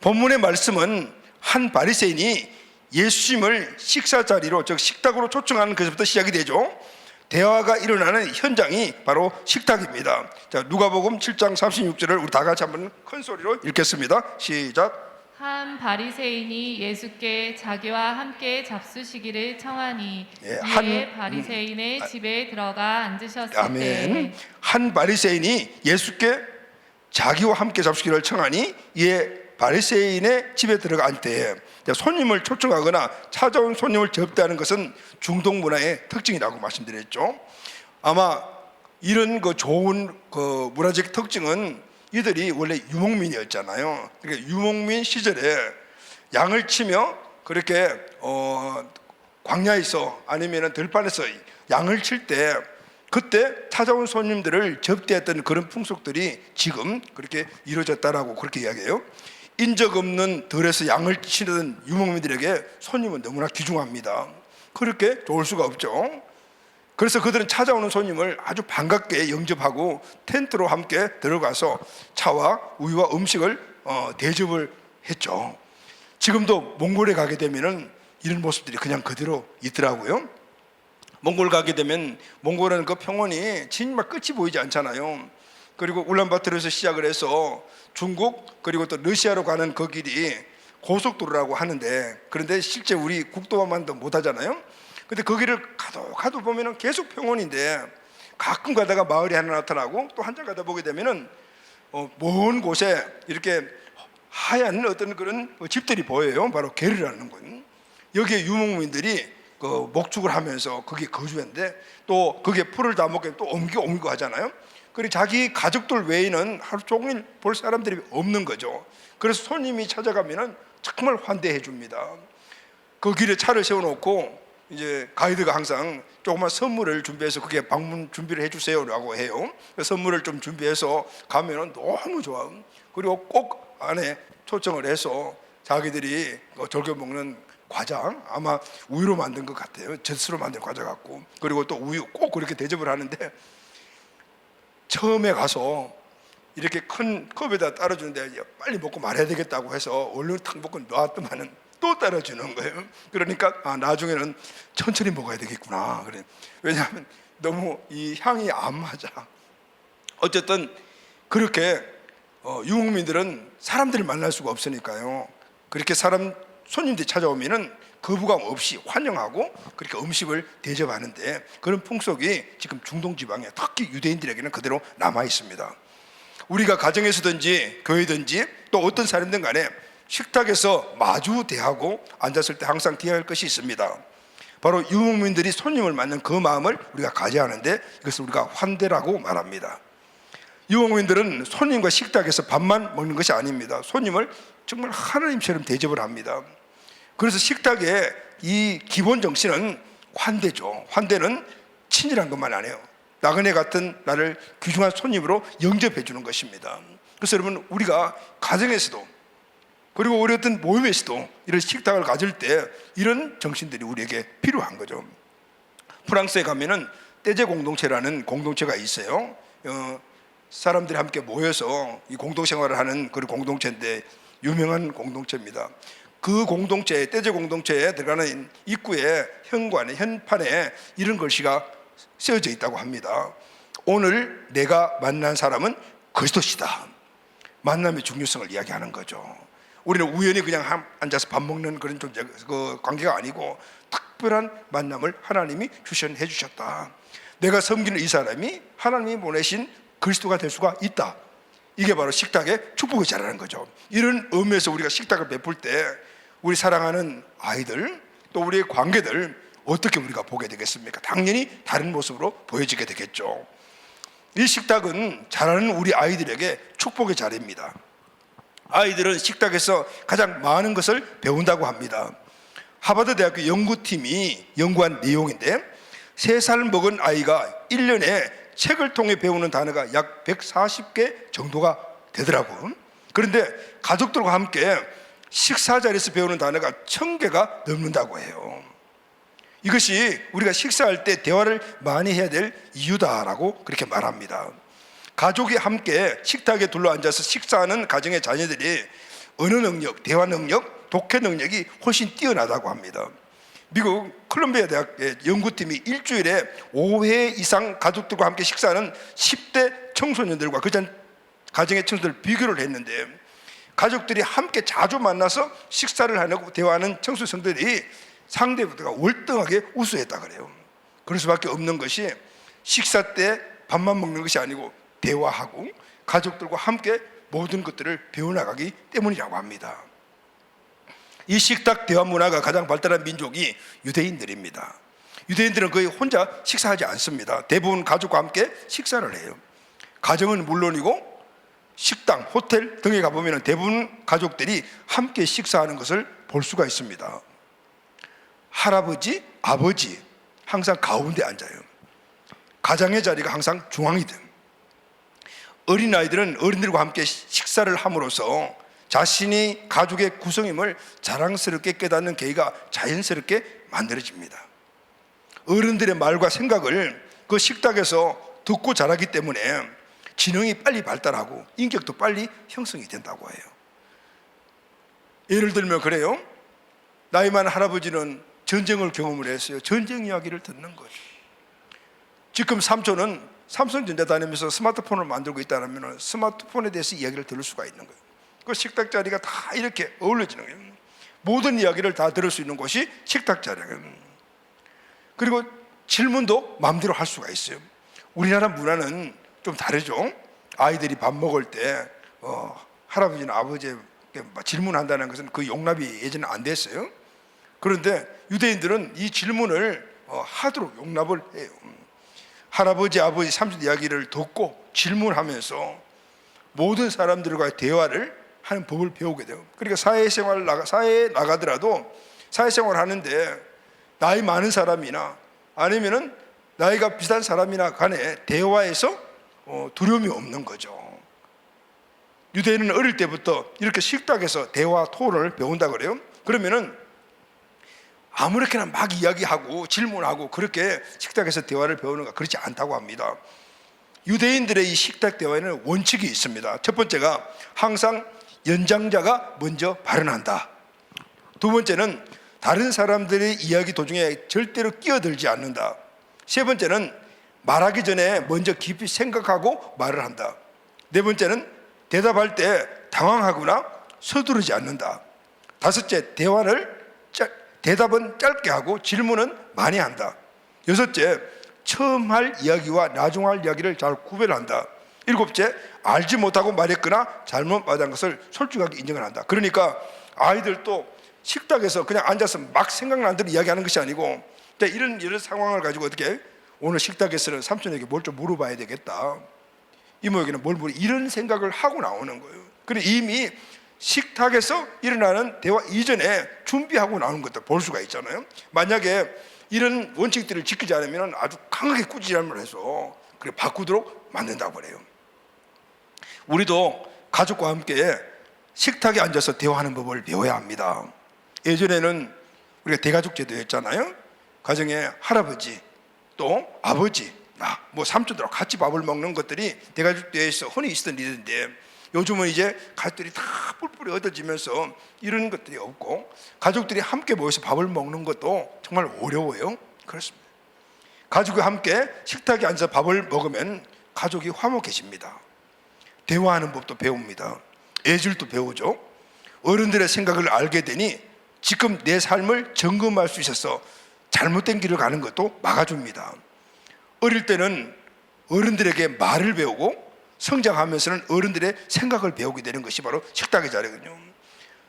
A: 본문의 말씀은 한 바리새인이 예수님을 식사 자리로, 즉 식탁으로 초청하는 것부터 시작이 되죠. 대화가 일어나는 현장이 바로 식탁입니다. 자, 누가복음 7장 36절을 우리 다 같이 한번 큰 소리로 읽겠습니다. 시작.
B: 한 바리새인이 예수께 자기와 함께 잡수시기를 청하니 이에 바리새인의 집에 들어가 앉으셨을 때.
A: 아멘. 한 바리새인이 예수께 자기와 함께 잡수기를 청하니 이에 바리새인의 집에 들어가 앉을 때, 손님을 초청하거나 찾아온 손님을 접대하는 것은 중동 문화의 특징이라고 말씀드렸죠. 아마 이런 그 좋은 그 문화적 특징은 이들이 원래 유목민이었잖아요. 그러니까 유목민 시절에 양을 치며 그렇게 광야에서 아니면 들판에서 양을 칠 때 그때 찾아온 손님들을 접대했던 그런 풍속들이 지금 그렇게 이루어졌다라고 그렇게 이야기해요. 인적 없는 들에서 양을 치는 유목민들에게 손님은 너무나 귀중합니다. 그렇게 좋을 수가 없죠. 그래서 그들은 찾아오는 손님을 아주 반갑게 영접하고 텐트로 함께 들어가서 차와 우유와 음식을 대접을 했죠. 지금도 몽골에 가게 되면은 이런 모습들이 그냥 그대로 있더라고요. 몽골 가게 되면 몽골은 그 평원이 정말 끝이 보이지 않잖아요. 그리고 울란바토르에서 시작을 해서 중국 그리고 또 러시아로 가는 그 길이 고속도로라고 하는데, 그런데 실제 우리 국도만도 못 하잖아요. 근데 그 길을 가도 보면은 계속 평원인데 가끔 가다가 마을이 하나 나타나고 또 한참 가다 보게 되면은 먼 곳에 이렇게 하얀 어떤 그런 집들이 보여요. 바로 게르라는 곳. 여기에 유목민들이 그 목축을 하면서 거기에 거주했는데, 또 거기에 풀을 다 먹게 또 옮기고 하잖아요. 그리고 자기 가족들 외에는 하루 종일 볼 사람들이 없는 거죠. 그래서 손님이 찾아가면은 정말 환대해 줍니다. 그 길에 차를 세워놓고 이제 가이드가 항상 조그만 선물을 준비해서 그게 방문 준비를 해주세요라고 해요. 선물을 좀 준비해서 가면은 너무 좋아. 그리고 꼭 안에 초청을 해서 자기들이 즐겨 먹는 과자, 아마 우유로 만든 것 같아요. 젖으로 만든 과자 같고, 그리고 또 우유 꼭 그렇게 대접을 하는데, 처음에 가서 이렇게 큰 컵에다 따라주는데 빨리 먹고 말아야 되겠다고 해서 얼른 탁 먹고 놨더만은 또 따라주는 거예요. 그러니까 나중에는 천천히 먹어야 되겠구나. 그래. 왜냐하면 너무 이 향이 안 맞아. 어쨌든 그렇게 유목민들은 사람들을 만날 수가 없으니까요. 그렇게 손님들이 찾아오면은 거부감 없이 환영하고 그렇게 음식을 대접하는데, 그런 풍속이 지금 중동 지방에 특히 유대인들에게는 그대로 남아 있습니다. 우리가 가정에서든지 교회든지 또 어떤 사람든 간에 식탁에서 마주 대하고 앉았을 때 항상 기억할 것이 있습니다. 바로 유목민들이 손님을 맞는 그 마음을 우리가 가져야 하는데, 이것을 우리가 환대라고 말합니다. 유목민들은 손님과 식탁에서 밥만 먹는 것이 아닙니다. 손님을 정말 하나님처럼 대접을 합니다. 그래서 식탁의 이 기본 정신은 환대죠. 환대는 친절한 것만 안 해요. 나그네 같은 나를 귀중한 손님으로 영접해 주는 것입니다. 그래서 여러분, 우리가 가정에서도 그리고 우리 어떤 모임에서도 이런 식탁을 가질 때 이런 정신들이 우리에게 필요한 거죠. 프랑스에 가면은 떼제 공동체라는 공동체가 있어요. 사람들이 함께 모여서 이 공동생활을 하는 그런 공동체인데 유명한 공동체입니다. 그 공동체, 떼제 공동체에 들어가는 입구에 현관에, 현판에 이런 글씨가 쓰여져 있다고 합니다. 오늘 내가 만난 사람은 그리스도시다. 만남의 중요성을 이야기하는 거죠. 우리는 우연히 그냥 앉아서 밥 먹는 그런 존재, 그 관계가 아니고 특별한 만남을 하나님이 해 주셨다. 내가 섬기는 이 사람이 하나님이 보내신 그리스도가 될 수가 있다. 이게 바로 식탁의 축복의 자라는 거죠. 이런 의미에서 우리가 식탁을 베풀 때 우리 사랑하는 아이들 또 우리의 관계들 어떻게 우리가 보게 되겠습니까? 당연히 다른 모습으로 보여지게 되겠죠. 이 식탁은 자라는 우리 아이들에게 축복의 자리입니다. 아이들은 식탁에서 가장 많은 것을 배운다고 합니다. 하버드 대학교 연구팀이 연구한 내용인데 3살 먹은 아이가 1년에 책을 통해 배우는 단어가 약 140개 정도가 되더라고요. 그런데 가족들과 함께 식사 자리에서 배우는 단어가 1000개가 넘는다고 해요. 이것이 우리가 식사할 때 대화를 많이 해야 될 이유다라고 그렇게 말합니다. 가족이 함께 식탁에 둘러앉아서 식사하는 가정의 자녀들이 언어 능력, 대화 능력, 독해 능력이 훨씬 뛰어나다고 합니다. 미국 콜롬비아 대학의 연구팀이 일주일에 5회 이상 가족들과 함께 식사하는 10대 청소년들과 그 전 가정의 청소년들 비교를 했는데 가족들이 함께 자주 만나서 식사를 하고 대화하는 청소년들이 상대보다 월등하게 우수했다 그래요. 그럴 수밖에 없는 것이 식사 때 밥만 먹는 것이 아니고 대화하고 가족들과 함께 모든 것들을 배워나가기 때문이라고 합니다. 이 식탁 대화 문화가 가장 발달한 민족이 유대인들입니다. 유대인들은 거의 혼자 식사하지 않습니다. 대부분 가족과 함께 식사를 해요. 가정은 물론이고 식당, 호텔 등에 가보면 대부분 가족들이 함께 식사하는 것을 볼 수가 있습니다. 할아버지, 아버지 항상 가운데 앉아요. 가장의 자리가 항상 중앙이 돼요. 어린아이들은 어른들과 함께 식사를 함으로써 자신이 가족의 구성임을 자랑스럽게 깨닫는 계기가 자연스럽게 만들어집니다. 어른들의 말과 생각을 그 식탁에서 듣고 자라기 때문에 지능이 빨리 발달하고 인격도 빨리 형성이 된다고 해요. 예를 들면 그래요. 나이 많은 할아버지는 전쟁을 경험을 했어요. 전쟁 이야기를 듣는 거죠. 지금 삼촌은 삼성전자 다니면서 스마트폰을 만들고 있다면 스마트폰에 대해서 이야기를 들을 수가 있는 거예요. 그 식탁 자리가 다 이렇게 어울려지는 거예요. 모든 이야기를 다 들을 수 있는 곳이 식탁 자리예요. 그리고 질문도 마음대로 할 수가 있어요. 우리나라 문화는 좀 다르죠. 아이들이 밥 먹을 때 할아버지나 아버지에게 질문한다는 것은 그 용납이 예전에 안 됐어요. 그런데 유대인들은 이 질문을 하도록 용납을 해요. 할아버지, 아버지, 삼촌 이야기를 듣고 질문하면서 모든 사람들과의 대화를 하는 법을 배우게 돼요. 그러니까 사회에 나가더라도 사회생활을 하는데 나이 많은 사람이나 아니면은 나이가 비슷한 사람이나 간에 대화에서 두려움이 없는 거죠. 유대인은 어릴 때부터 이렇게 식탁에서 대화, 토론을 배운다 그래요. 그러면은 아무렇게나 막 이야기하고 질문하고 그렇게 식탁에서 대화를 배우는가 그렇지 않다고 합니다. 유대인들의 이 식탁 대화에는 원칙이 있습니다. 첫 번째가 항상 연장자가 먼저 발언한다. 두 번째는 다른 사람들의 이야기 도중에 절대로 끼어들지 않는다. 세 번째는 말하기 전에 먼저 깊이 생각하고 말을 한다. 네 번째는 대답할 때 당황하거나 서두르지 않는다. 다섯째, 대답은 짧게 하고 질문은 많이 한다. 여섯째, 처음 할 이야기와 나중 할 이야기를 잘 구별한다. 일곱째, 알지 못하고 말했거나 잘못 말한 것을 솔직하게 인정을 한다. 그러니까 아이들도 식탁에서 그냥 앉아서 막 생각나는 대로 이야기하는 것이 아니고 이런 상황을 가지고 어떻게 오늘 식탁에서는 삼촌에게 뭘 좀 물어봐야 되겠다. 이모에게는 뭘 물어 이런 생각을 하고 나오는 거예요. 그런데 이미 식탁에서 일어나는 대화 이전에 준비하고 나오는 것들 볼 수가 있잖아요. 만약에 이런 원칙들을 지키지 않으면 아주 강하게 꾸짖음을 해서 그래 바꾸도록 만든다고 그래요. 우리도 가족과 함께 식탁에 앉아서 대화하는 법을 배워야 합니다. 예전에는 우리가 대가족 제도였잖아요. 가정에 할아버지 또 아버지 뭐 삼촌들하고 같이 밥을 먹는 것들이 대가족 대회에서 흔히 있었던 일인데, 요즘은 이제 가족들이 다 뿔뿔이 얻어지면서 이런 것들이 없고 가족들이 함께 모여서 밥을 먹는 것도 정말 어려워요. 그렇습니다. 가족이 함께 식탁에 앉아서 밥을 먹으면 가족이 화목해집니다. 대화하는 법도 배웁니다. 애질도 배우죠. 어른들의 생각을 알게 되니 지금 내 삶을 점검할 수 있어서 잘못된 길을 가는 것도 막아줍니다. 어릴 때는 어른들에게 말을 배우고 성장하면서는 어른들의 생각을 배우게 되는 것이 바로 식탁의 자리거든요.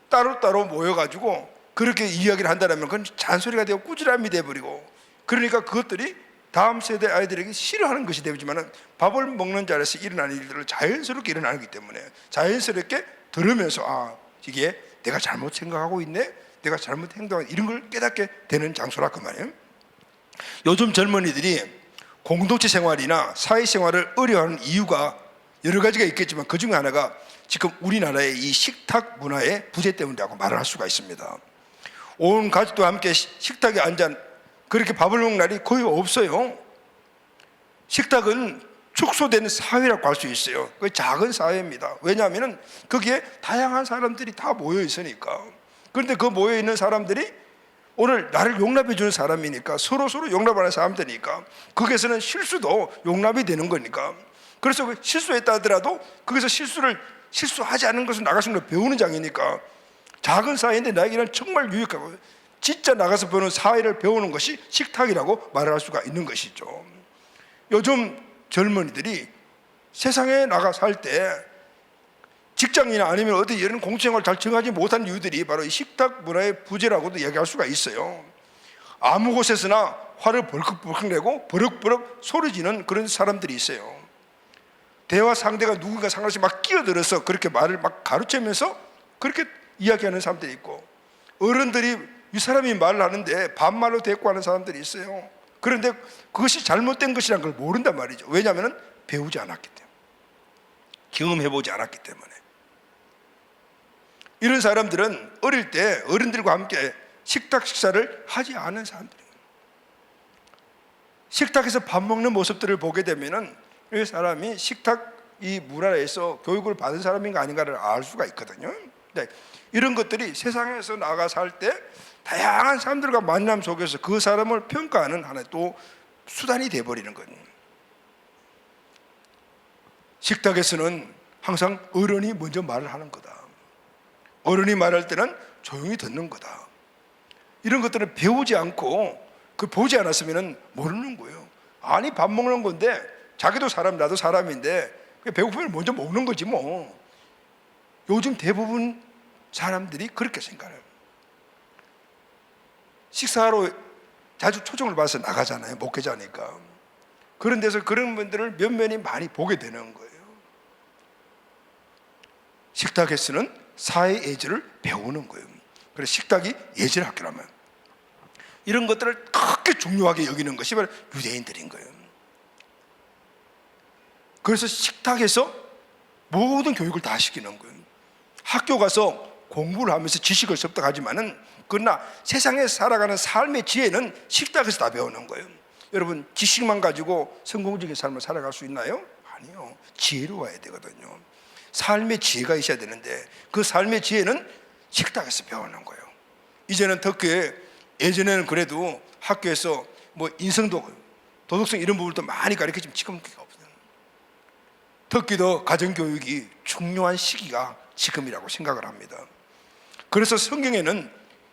A: 따로따로 모여가지고 그렇게 이야기를 한다면 그건 잔소리가 되고 꾸지람이 되어버리고, 그러니까 그것들이 다음 세대 아이들에게 싫어하는 것이 되지만 밥을 먹는 자리에서 일어나는 일들을 자연스럽게 일어나기 때문에 자연스럽게 들으면서 이게 내가 잘못 생각하고 있네, 내가 잘못 행동하는, 이런 걸 깨닫게 되는 장소라 그 말이에요. 요즘 젊은이들이 공동체 생활이나 사회생활을 어려워하는 이유가 여러 가지가 있겠지만 그 중에 하나가 지금 우리나라의 이 식탁 문화의 부재 때문이라고 말을 할 수가 있습니다. 온 가족과 함께 식탁에 앉아 그렇게 밥을 먹는 날이 거의 없어요. 식탁은 축소된 사회라고 할 수 있어요. 그 작은 사회입니다. 왜냐하면 거기에 다양한 사람들이 다 모여 있으니까. 그런데 그 모여 있는 사람들이 오늘 나를 용납해 주는 사람이니까, 서로 용납하는 사람들이니까 거기에서는 실수도 용납이 되는 거니까. 그래서 실수했다 하더라도 거기서 실수하지 않는 것을 나가서 걸 배우는 장이니까 작은 사회인데 나에게는 정말 유익하고 진짜 나가서 배우는 사회를 배우는 것이 식탁이라고 말을 할 수가 있는 것이죠. 요즘 젊은이들이 세상에 나가 살 때 직장이나 아니면 어디 이런 공생활을 잘 정하지 못한 이유들이 바로 이 식탁 문화의 부재라고도 얘기할 수가 있어요. 아무 곳에서나 화를 벌컥벌컥 내고 버럭버럭 소리지는 그런 사람들이 있어요. 대화 상대가 누군가 상관없이 막 끼어들어서 그렇게 말을 막 가르치면서 그렇게 이야기하는 사람들이 있고, 어른들이 이 사람이 말을 하는데 반말로 대꾸하는 사람들이 있어요. 그런데 그것이 잘못된 것이라는 걸 모른단 말이죠. 왜냐하면 배우지 않았기 때문에, 경험해보지 않았기 때문에. 이런 사람들은 어릴 때 어른들과 함께 식탁 식사를 하지 않은 사람들이에요. 식탁에서 밥 먹는 모습들을 보게 되면은 이 사람이 식탁 이 문화에서 교육을 받은 사람인가 아닌가를 알 수가 있거든요. 이런 것들이 세상에서 나가 살 때 다양한 사람들과 만남 속에서 그 사람을 평가하는 하나의 또 수단이 되어버리는 거예요. 식탁에서는 항상 어른이 먼저 말을 하는 거다. 어른이 말할 때는 조용히 듣는 거다. 이런 것들을 배우지 않고 그 보지 않았으면 모르는 거예요. 아니 밥 먹는 건데 자기도 사람 나도 사람인데 배고프면 먼저 먹는 거지 뭐. 요즘 대부분 사람들이 그렇게 생각해요. 식사하러 자주 초청을 받아서 나가잖아요. 목회자니까. 그런 데서 그런 분들을 면면이 많이 보게 되는 거예요. 식탁에서는 사회 예절을 배우는 거예요. 그래서 식탁이 예절 학교라면 이런 것들을 크게 중요하게 여기는 것이 바로 유대인들인 거예요. 그래서 식탁에서 모든 교육을 다 시키는 거예요. 학교 가서 공부를 하면서 지식을 습득하지만은 그러나 세상에 살아가는 삶의 지혜는 식탁에서 다 배우는 거예요. 여러분 지식만 가지고 성공적인 삶을 살아갈 수 있나요? 아니요. 지혜로워야 되거든요. 삶의 지혜가 있어야 되는데 그 삶의 지혜는 식탁에서 배우는 거예요. 이제는 특히 예전에는 그래도 학교에서 뭐 인성도 도덕성 이런 부분도 많이 가르치지만 지금은 그게 없어요. 특히 더 가정교육이 중요한 시기가 지금이라고 생각을 합니다. 그래서 성경에는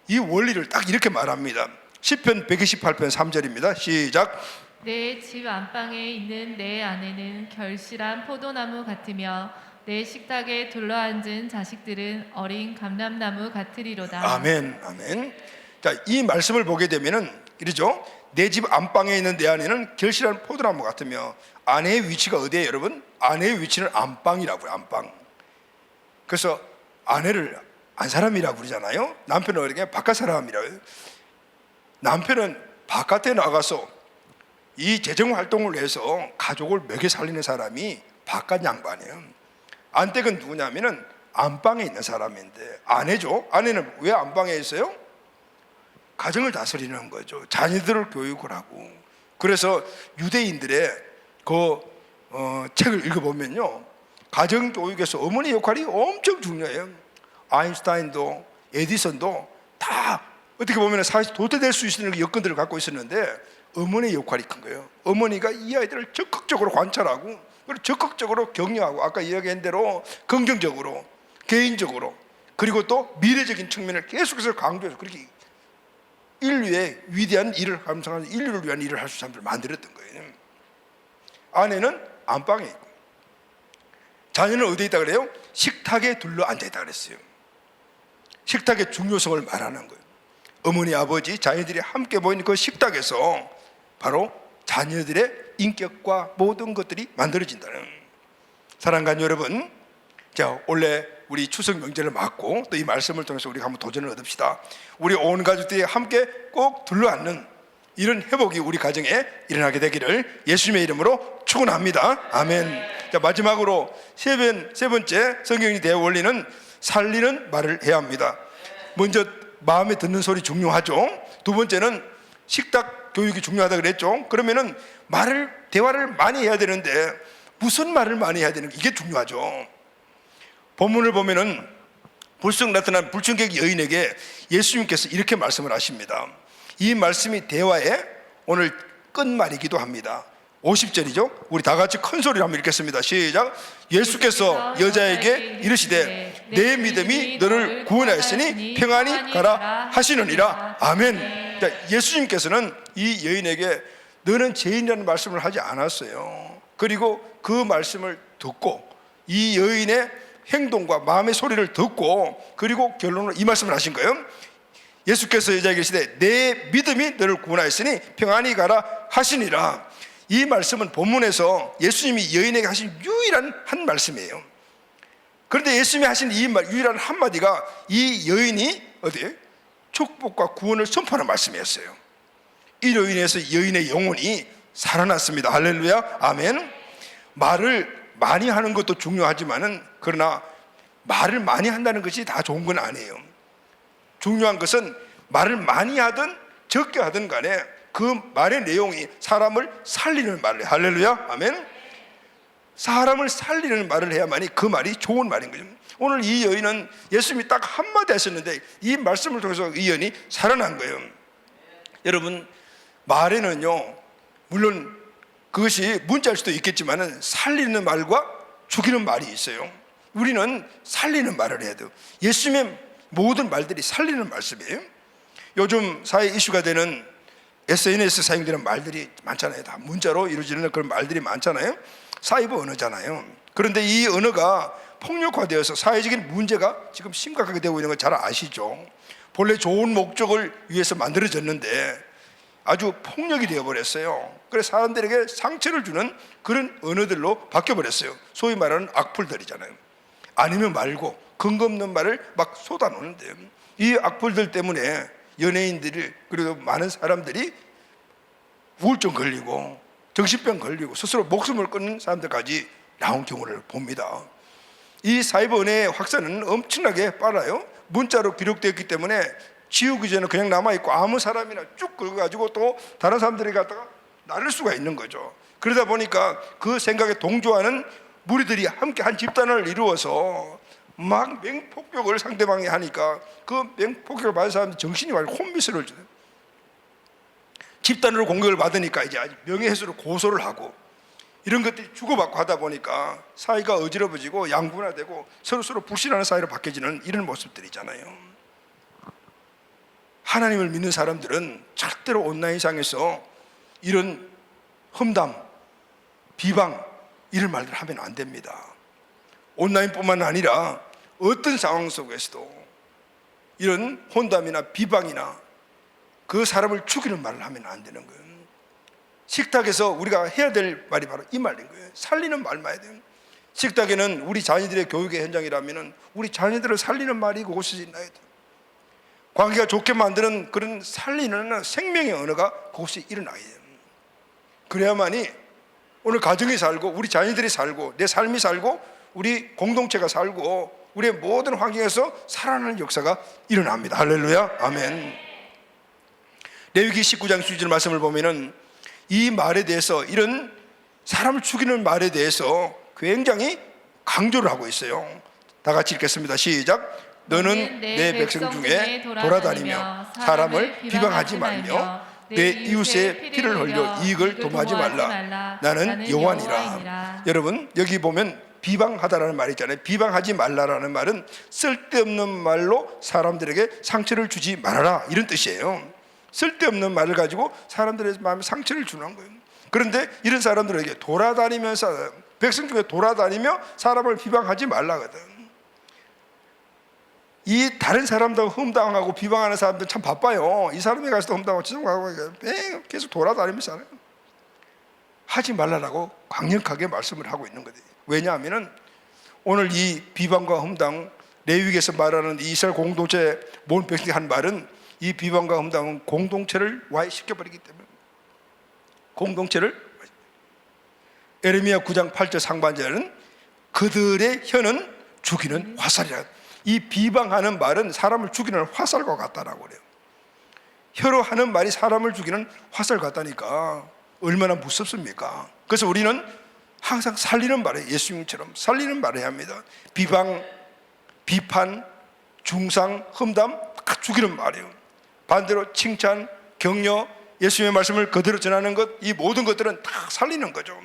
A: 이 원리를 딱 이렇게 말합니다. 시편 128편 3절입니다. 시작.
B: 내 집 안방에 있는 내 아내는 결실한 포도나무 같으며 내 식탁에 둘러앉은 자식들은 어린 감람나무 같으리로다.
A: 아멘, 아멘. 자, 이 말씀을 보게 되면은 이러죠. 내 집 안방에 있는 내 아내는 결실한 포도나무 같으며, 아내의 위치가 어디에요, 여러분? 아내의 위치는 안방이라고요, 안방. 그래서 아내를 안사람이라고 그러잖아요. 남편은 어떻게 바깥 사람이라고 해요. 남편은 바깥에 나가서 이 재정 활동을 해서 가족을 먹여 살리는 사람이 바깥 양반이에요. 안댁은 누구냐면은 안방에 있는 사람인데 아내죠. 아내는 왜 안방에 있어요? 가정을 다스리는 거죠. 자녀들을 교육을 하고. 그래서 유대인들의 책을 읽어보면요, 가정 교육에서 어머니 역할이 엄청 중요해요. 아인슈타인도 에디슨도 다 어떻게 보면 사회에서 도태될 수 있는 여건들을 갖고 있었는데 어머니의 역할이 큰 거예요. 어머니가 이 아이들을 적극적으로 관찰하고 그리고 적극적으로 격려하고, 아까 이야기한 대로 긍정적으로, 개인적으로, 그리고 또 미래적인 측면을 계속해서 강조해서 그렇게 인류의 위대한 일을 감상하는, 인류를 위한 일을 할 수 있는 사람들을 만들었던 거예요. 아내는 안방에 있고 자녀는 어디에 있다 그래요? 식탁에 둘러 앉아있다 그랬어요. 식탁의 중요성을 말하는 거예요. 어머니, 아버지, 자녀들이 함께 모인 그 식탁에서 바로 자녀들의 인격과 모든 것들이 만들어진다는. 사랑하는 여러분, 자, 원래 우리 추석 명절을 맞고 또 이 말씀을 통해서 우리가 한번 도전을 얻읍시다. 우리 온 가족들이 함께 꼭 둘러앉는 이런 회복이 우리 가정에 일어나게 되기를 예수님의 이름으로 축원합니다. 아멘. 자, 마지막으로 세 번째 성경이 대의 원리는 살리는 말을 해야 합니다. 먼저 마음에 듣는 소리 중요하죠. 두 번째는 식탁 교육이 중요하다 그랬죠. 그러면은 대화를 많이 해야 되는데 무슨 말을 많이 해야 되는 게 이게 중요하죠. 본문을 보면은 불쑥 나타난 불청객 여인에게 예수님께서 이렇게 말씀을 하십니다. 이 말씀이 대화의 오늘 끝말이기도 합니다. 50절이죠. 우리 다 같이 큰 소리로 한번 읽겠습니다. 시작. 예수께서 여자에게 이르시되 내 믿음이 너를 구원하였으니 평안히 가라 하시느니라. 아멘. 자, 예수님께서는 이 여인에게 너는 죄인이라는 말씀을 하지 않았어요. 그리고 그 말씀을 듣고 이 여인의 행동과 마음의 소리를 듣고 그리고 결론으로 이 말씀을 하신 거예요. 예수께서 여자에게 이르시되 내 믿음이 너를 구원하였으니 평안히 가라 하시니라. 이 말씀은 본문에서 예수님이 여인에게 하신 유일한 한 말씀이에요. 그런데 예수님이 하신 이 유일한 한마디가 이 여인이 어디에 축복과 구원을 선포하는 말씀이었어요. 이로 인해서 여인의 영혼이 살아났습니다. 할렐루야. 아멘. 말을 많이 하는 것도 중요하지만은 그러나 말을 많이 한다는 것이 다 좋은 건 아니에요. 중요한 것은 말을 많이 하든 적게 하든 간에 그 말의 내용이 사람을 살리는 말을 해요. 할렐루야. 아멘. 사람을 살리는 말을 해야만이 그 말이 좋은 말인 거죠. 오늘 이 여인은 예수님이 딱 한마디 하셨는데 이 말씀을 통해서 이 여인이 살아난 거예요. 여러분, 말에는요, 물론 그것이 문자일 수도 있겠지만 살리는 말과 죽이는 말이 있어요. 우리는 살리는 말을 해야 돼요. 예수님의 모든 말들이 살리는 말씀이에요. 요즘 사회 이슈가 되는 SNS 사용되는 말들이 많잖아요. 다 문자로 이루어지는 그런 말들이 많잖아요. 사이버 언어잖아요. 그런데 이 언어가 폭력화되어서 사회적인 문제가 지금 심각하게 되고 있는 걸 잘 아시죠? 본래 좋은 목적을 위해서 만들어졌는데 아주 폭력이 되어버렸어요. 그래서 사람들에게 상처를 주는 그런 언어들로 바뀌어버렸어요. 소위 말하는 악플들이잖아요. 아니면 말고 근거 없는 말을 막 쏟아놓는데요. 이 악플들 때문에 연예인들이 그리고 많은 사람들이 우울증 걸리고 정신병 걸리고 스스로 목숨을 끊는 사람들까지 나온 경우를 봅니다. 이 사이버 언어의 확산은 엄청나게 빨라요. 문자로 기록되었기 때문에 지우기 전에 그냥 남아있고 아무 사람이나 쭉 긁어가지고 또 다른 사람들이 갖다가 나를 수가 있는 거죠. 그러다 보니까 그 생각에 동조하는 무리들이 함께 한 집단을 이루어서 막 맹폭격을 상대방이 하니까 그 맹폭격을 받은 사람들 정신이 완전 혼미스러워져요. 집단으로 공격을 받으니까 이제 명예훼손으로 고소를 하고 이런 것들이 주고받고 하다 보니까 사이가 어지러워지고 양분화되고 서로 불신하는 사이로 바뀌어지는 이런 모습들이잖아요. 하나님을 믿는 사람들은 절대로 온라인상에서 이런 험담, 비방 이런 말들 하면 안 됩니다. 온라인뿐만 아니라 어떤 상황 속에서도 이런 혼담이나 비방이나 그 사람을 죽이는 말을 하면 안 되는 거예요. 식탁에서 우리가 해야 될 말이 바로 이 말인 거예요. 살리는 말만 해야 돼요. 식탁에는 우리 자녀들의 교육의 현장이라면 우리 자녀들을 살리는 말이 그곳에 있나야 돼요. 관계가 좋게 만드는 그런 살리는 생명의 언어가 그곳에 일어나야 돼요. 그래야만이 오늘 가정이 살고 우리 자녀들이 살고 내 삶이 살고 우리 공동체가 살고 우리의 모든 환경에서 살아나는 역사가 일어납니다. 할렐루야, 아멘. 레위기 19장 12절 말씀을 보면은 이 말에 대해서, 이런 사람을 죽이는 말에 대해서 굉장히 강조를 하고 있어요. 다 같이 읽겠습니다. 시작. 너는 내 백성 중에 돌아다니며 사람을 비방하지 말며 내 이웃의 피를 흘려 이익을 도모하지 말라. 나는 여호와니라. 여러분, 여기 보면 비방하다라는 말이 있잖아요. 비방하지 말라라는 말은 쓸데없는 말로 사람들에게 상처를 주지 말아라, 이런 뜻이에요. 쓸데없는 말을 가지고 사람들의 마음에 상처를 주는 거예요. 그런데 이런 사람들에게 돌아다니면서, 백성 중에 돌아다니며 사람을 비방하지 말라거든. 이 다른 사람들 흠당하고 비방하는 사람들 참 바빠요. 이 사람이 가서 흠당하고 지정하고 계속 돌아다니면서 살아요. 하지 말라라고 강력하게 말씀을 하고 있는 거예요. 왜냐하면 오늘 이 비방과 흠당, 레위기에서 말하는 이스라엘 공동체 모든 백성이 한 말은, 이 비방과 흠당은 공동체를 와해시켜버리기 때문에, 공동체를, 에레미야 9장 8절 상반절은 그들의 혀는 죽이는 화살이라. 이 비방하는 말은 사람을 죽이는 화살과 같다라고 그래요. 혀로 하는 말이 사람을 죽이는 화살 같다니까 얼마나 무섭습니까? 그래서 우리는 항상 살리는 말에, 예수님처럼 살리는 말을 해야 합니다. 비방, 비판, 중상, 험담 다 죽이는 말이에요. 반대로 칭찬, 격려, 예수님의 말씀을 그대로 전하는 것, 이 모든 것들은 다 살리는 거죠.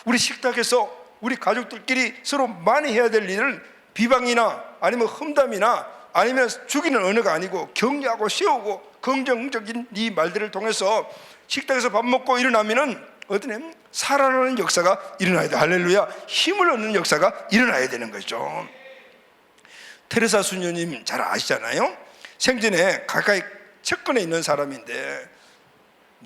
A: 우리 식탁에서 우리 가족들끼리 서로 많이 해야 될 일은 비방이나 아니면 험담이나 아니면 죽이는 언어가 아니고 격려하고 세우고 긍정적인 이 말들을 통해서 식탁에서 밥 먹고 일어나면은 어떤 살아나는 역사가 일어나야 돼. 할렐루야. 힘을 얻는 역사가 일어나야 되는 거죠. 테레사 수녀님 잘 아시잖아요. 생전에 가까이 측근에 있는 사람인데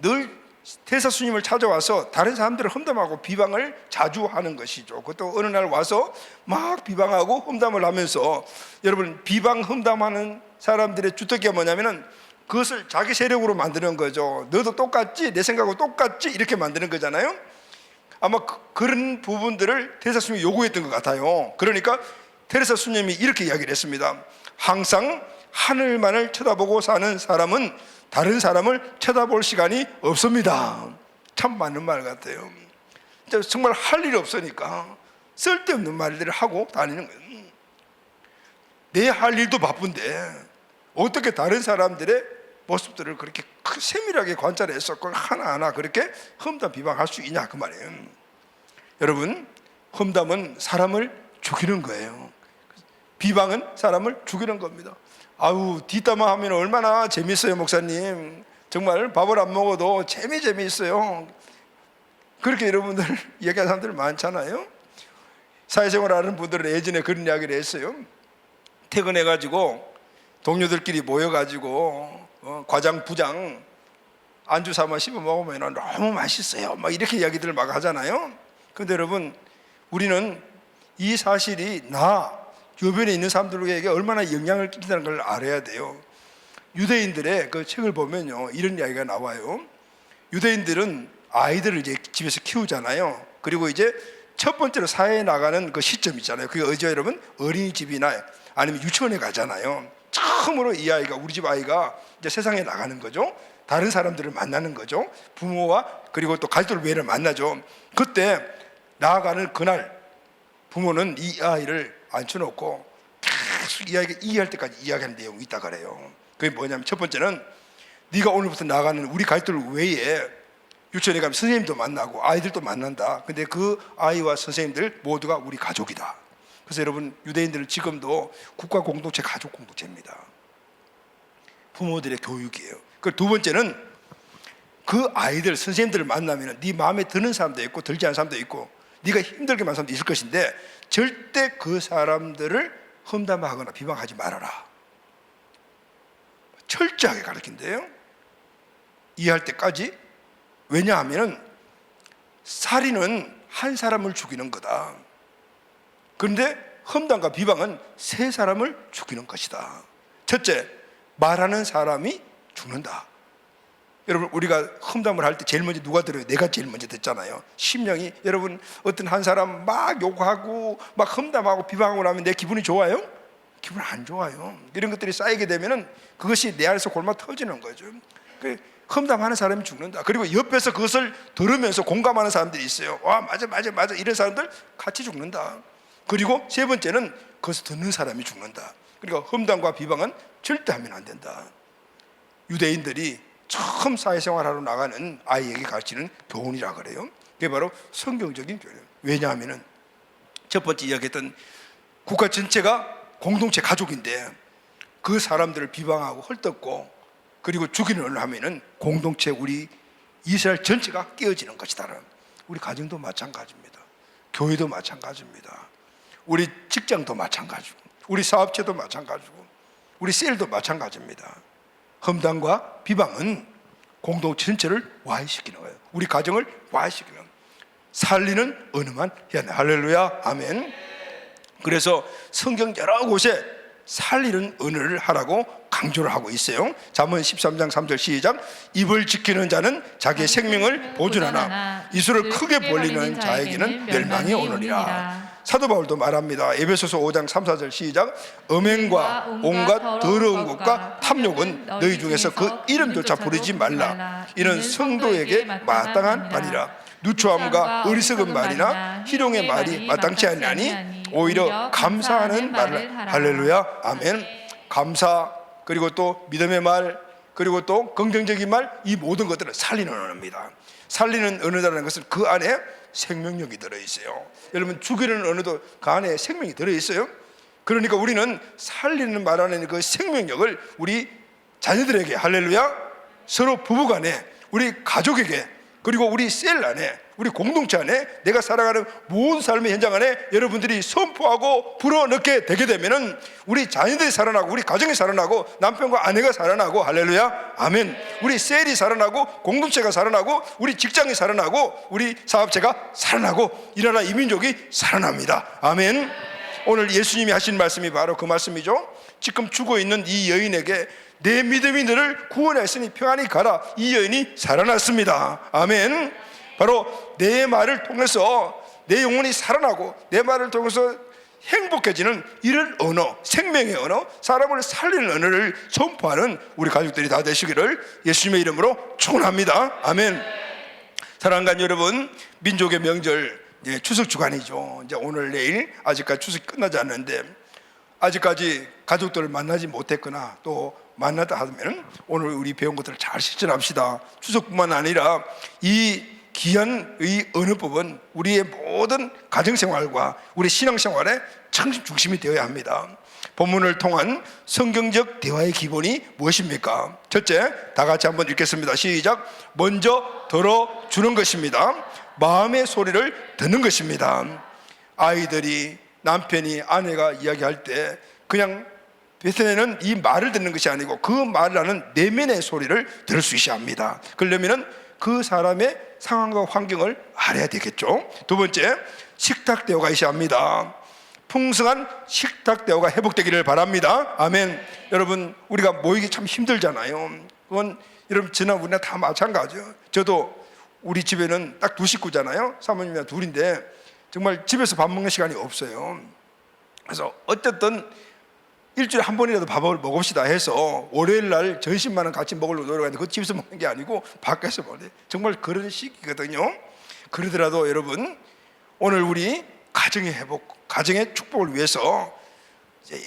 A: 늘 테레사 수님을 찾아와서 다른 사람들을 험담하고 비방을 자주 하는 것이죠. 그것도 어느 날 와서 막 비방하고 험담을 하면서, 여러분, 비방 험담하는 사람들의 주특기가 뭐냐면은 그것을 자기 세력으로 만드는 거죠. 너도 똑같지? 내 생각하고 똑같지? 이렇게 만드는 거잖아요. 아마 그런 부분들을 테레사 수님이 요구했던 것 같아요. 그러니까 테레사 수님이 이렇게 이야기를 했습니다. 항상 하늘만을 쳐다보고 사는 사람은 다른 사람을 쳐다볼 시간이 없습니다. 참 맞는 말 같아요. 정말 할 일이 없으니까 쓸데없는 말들을 하고 다니는 거예요. 내 할 일도 바쁜데 어떻게 다른 사람들의 모습들을 그렇게 세밀하게 관찰해서 그걸 하나하나 그렇게 험담 비방할 수 있냐, 그 말이에요. 여러분, 험담은 사람을 죽이는 거예요. 비방은 사람을 죽이는 겁니다. 아우, 뒷담화 하면 얼마나 재밌어요, 목사님. 정말 밥을 안 먹어도 재미있어요. 그렇게 여러분들 얘기하는 사람들 많잖아요. 사회생활 하는 분들은 예전에 그런 이야기를 했어요. 퇴근해가지고 동료들끼리 모여가지고 과장, 부장 안주 삼아 씹어 먹으면 너무 맛있어요, 막 이렇게 이야기들을 막 하잖아요. 그런데 여러분, 우리는 이 사실이 주변에 있는 사람들에게 얼마나 영향을 끼친다는 걸 알아야 돼요. 유대인들의 그 책을 보면요, 이런 이야기가 나와요. 유대인들은 아이들을 이제 집에서 키우잖아요. 그리고 이제 첫 번째로 사회에 나가는 그 시점 있잖아요. 그게 어디죠, 여러분? 어린이집이나 아니면 유치원에 가잖아요. 처음으로 이 아이가, 우리 집 아이가 이제 세상에 나가는 거죠. 다른 사람들을 만나는 거죠. 부모와 그리고 또 가족들 외를 만나죠. 그때 나아가는 그날 부모는 이 아이를 앉혀놓고 계속 이 아이가 이해할 때까지 이야기하는 내용이 있다 그래요. 그게 뭐냐면, 첫 번째는 네가 오늘부터 나가는 우리 가족들 외에 유치원에 가면 선생님도 만나고 아이들도 만난다. 근데 그 아이와 선생님들 모두가 우리 가족이다. 그래서 여러분, 유대인들은 지금도 국가 공동체, 가족 공동체입니다. 부모들의 교육이에요. 그리고 두 번째는 그 아이들, 선생님들을 만나면 네 마음에 드는 사람도 있고 들지 않는 사람도 있고 네가 힘들게 만난 사람도 있을 것인데 절대 그 사람들을 험담하거나 비방하지 말아라. 철저하게 가르친대요. 이해할 때까지. 왜냐하면 살인은 한 사람을 죽이는 거다. 그런데 험담과 비방은 세 사람을 죽이는 것이다. 첫째, 말하는 사람이 죽는다. 여러분, 우리가 험담을 할 때 제일 먼저 누가 들어요? 내가 제일 먼저 듣잖아요. 심령이, 여러분, 어떤 한 사람 막 욕하고 막 험담하고 비방하고 나면 내 기분이 좋아요? 기분 안 좋아요. 이런 것들이 쌓이게 되면은 그것이 내 안에서 골마 터지는 거죠. 그 험담하는 사람이 죽는다. 그리고 옆에서 그것을 들으면서 공감하는 사람들이 있어요. 와, 맞아 맞아 맞아, 이런 사람들 같이 죽는다. 그리고 세 번째는 그것을 듣는 사람이 죽는다. 그러니까 험담과 비방은 절대 하면 안 된다. 유대인들이 처음 사회생활하러 나가는 아이에게 가르치는 교훈이라 그래요. 그게 바로 성경적인 교훈이에요. 왜냐하면 첫 번째 이야기했던 국가 전체가 공동체 가족인데 그 사람들을 비방하고 헐뜯고 그리고 죽이는 하면은 공동체, 우리 이스라엘 전체가 깨어지는 것이다. 우리 가정도 마찬가지입니다. 교회도 마찬가지입니다. 우리 직장도 마찬가지고 우리 사업체도 마찬가지고 우리 셀도 마찬가지입니다. 험담과 비방은 공동체 전체를 와해시키는 거예요. 우리 가정을 와해시키는 거예요. 살리는 언어만 해야 돼. 할렐루야, 아멘. 그래서 성경 여러 곳에 살리는 언어를 하라고 강조를 하고 있어요. 잠언 13장 3절 시작. 입을 지키는 자는 자기의 생명을 보존하나 이수를 크게 벌리는 자에게는 멸망이 오느니라. 사도 바울도 말합니다. 에베소서 5장 3, 4절 시작. 음행과 온갖 더러운 것과 탐욕은 너희 중에서 그 이름조차 부르지 말라. 이는 성도에게 마땅한 말이라. 누추함과 어리석은 말이나 희롱의 말이 마땅치 않으니 오히려 감사하는 말을. 할렐루야, 아멘. 감사, 그리고 또 믿음의 말, 그리고 또 긍정적인 말, 이 모든 것들을 살리는 언어입니다. 살리는 언어라는 것은 그 안에 생명력이 들어있어요. 여러분, 죽이는 언어도 그 안에 생명이 들어있어요. 그러니까 우리는 살리는 말 안에 그 생명력을 우리 자녀들에게, 할렐루야, 서로 부부간에, 우리 가족에게, 그리고 우리 셀 안에, 우리 공동체 안에, 내가 살아가는 모든 삶의 현장 안에 여러분들이 선포하고 불어넣게 되게 되면은 우리 자녀들이 살아나고, 우리 가정이 살아나고, 남편과 아내가 살아나고, 할렐루야, 아멘. 우리 셀이 살아나고, 공동체가 살아나고, 우리 직장이 살아나고, 우리 사업체가 살아나고, 이 나라 이민족이 살아납니다. 아멘. 오늘 예수님이 하신 말씀이 바로 그 말씀이죠. 지금 죽어있는 이 여인에게 내 믿음이 너를 구원했으니 평안히 가라. 이 여인이 살아났습니다. 아멘. 바로 내 말을 통해서 내 영혼이 살아나고 내 말을 통해서 행복해지는 이런 언어, 생명의 언어, 사람을 살리는 언어를 선포하는 우리 가족들이 다 되시기를 예수님의 이름으로 축원합니다. 아멘. 사랑하는 여러분, 민족의 명절, 추석 주간이죠. 이제 오늘 내일 아직까지 추석이 끝나지 않는데 아직까지 가족들을 만나지 못했거나 또 만나다 하면 오늘 우리 배운 것들을 잘 실천합시다. 추석뿐만 아니라 이 귀한 이 언어법은 우리의 모든 가정생활과 우리 신앙생활의 중심이 되어야 합니다. 본문을 통한 성경적 대화의 기본이 무엇입니까? 첫째, 다 같이 한번 읽겠습니다. 시작. 먼저 들어주는 것입니다. 마음의 소리를 듣는 것입니다. 아이들이, 남편이, 아내가 이야기할 때 그냥 베트에는 이 말을 듣는 것이 아니고 그 말을 하는 내면의 소리를 들을 수 있어야 합니다. 그러려면 그 사람의 상황과 환경을 알아야 되겠죠. 두 번째, 식탁 대화가 있어야 합니다. 풍성한 식탁 대화가 회복되기를 바랍니다. 아멘. 여러분, 우리가 모이기 참 힘들잖아요. 그건 여러분 지난 우리나 다 마찬가지예요. 저도 우리 집에는 딱 두 식구잖아요. 사모님이랑 둘인데 정말 집에서 밥 먹는 시간이 없어요. 그래서 어쨌든 일주일에 한 번이라도 밥을 먹읍시다 해서 월요일 날 점심만은 같이 먹으려고 노력하는데 그 집에서 먹는 게 아니고 밖에서 먹어요. 정말 그런 시기거든요. 그러더라도 여러분, 오늘 우리 가정의 회복, 가정의 축복을 위해서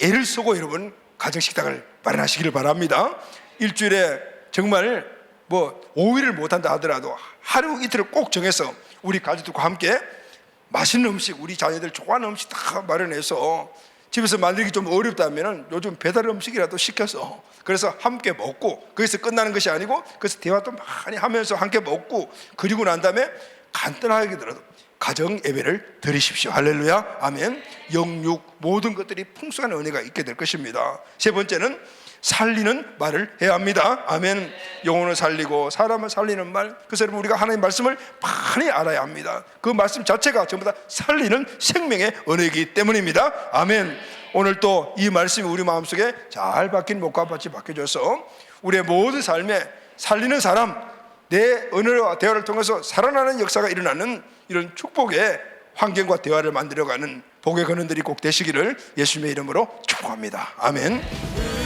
A: 애를 쓰고 여러분 가정 식탁을 마련하시기를 바랍니다. 일주일에 정말 5일을 못한다 하더라도 하루 이틀을 꼭 정해서 우리 가족들과 함께 맛있는 음식, 우리 자녀들 좋아하는 음식 다 마련해서, 집에서 만들기 좀 어렵다면 요즘 배달 음식이라도 시켜서 그래서 함께 먹고, 거기서 끝나는 것이 아니고 그래서 대화도 많이 하면서 함께 먹고, 그리고 난 다음에 간단하게 들어도 가정 예배를 드리십시오. 할렐루야, 아멘. 영육 모든 것들이 풍성한 은혜가 있게 될 것입니다. 세 번째는 살리는 말을 해야 합니다. 아멘. 영혼을 살리고 사람을 살리는 말, 그래서 여러분 우리가 하나님의 말씀을 많이 알아야 합니다. 그 말씀 자체가 전부 다 살리는 생명의 은혜이기 때문입니다. 아멘. 오늘 또 이 말씀이 우리 마음속에 잘 박힌 목화밭이 박혀져서 우리의 모든 삶에 살리는 사람, 내 언어와 대화를 통해서 살아나는 역사가 일어나는 이런 축복의 환경과 대화를 만들어가는 복의 근원들이 꼭 되시기를 예수님의 이름으로 축복합니다. 아멘.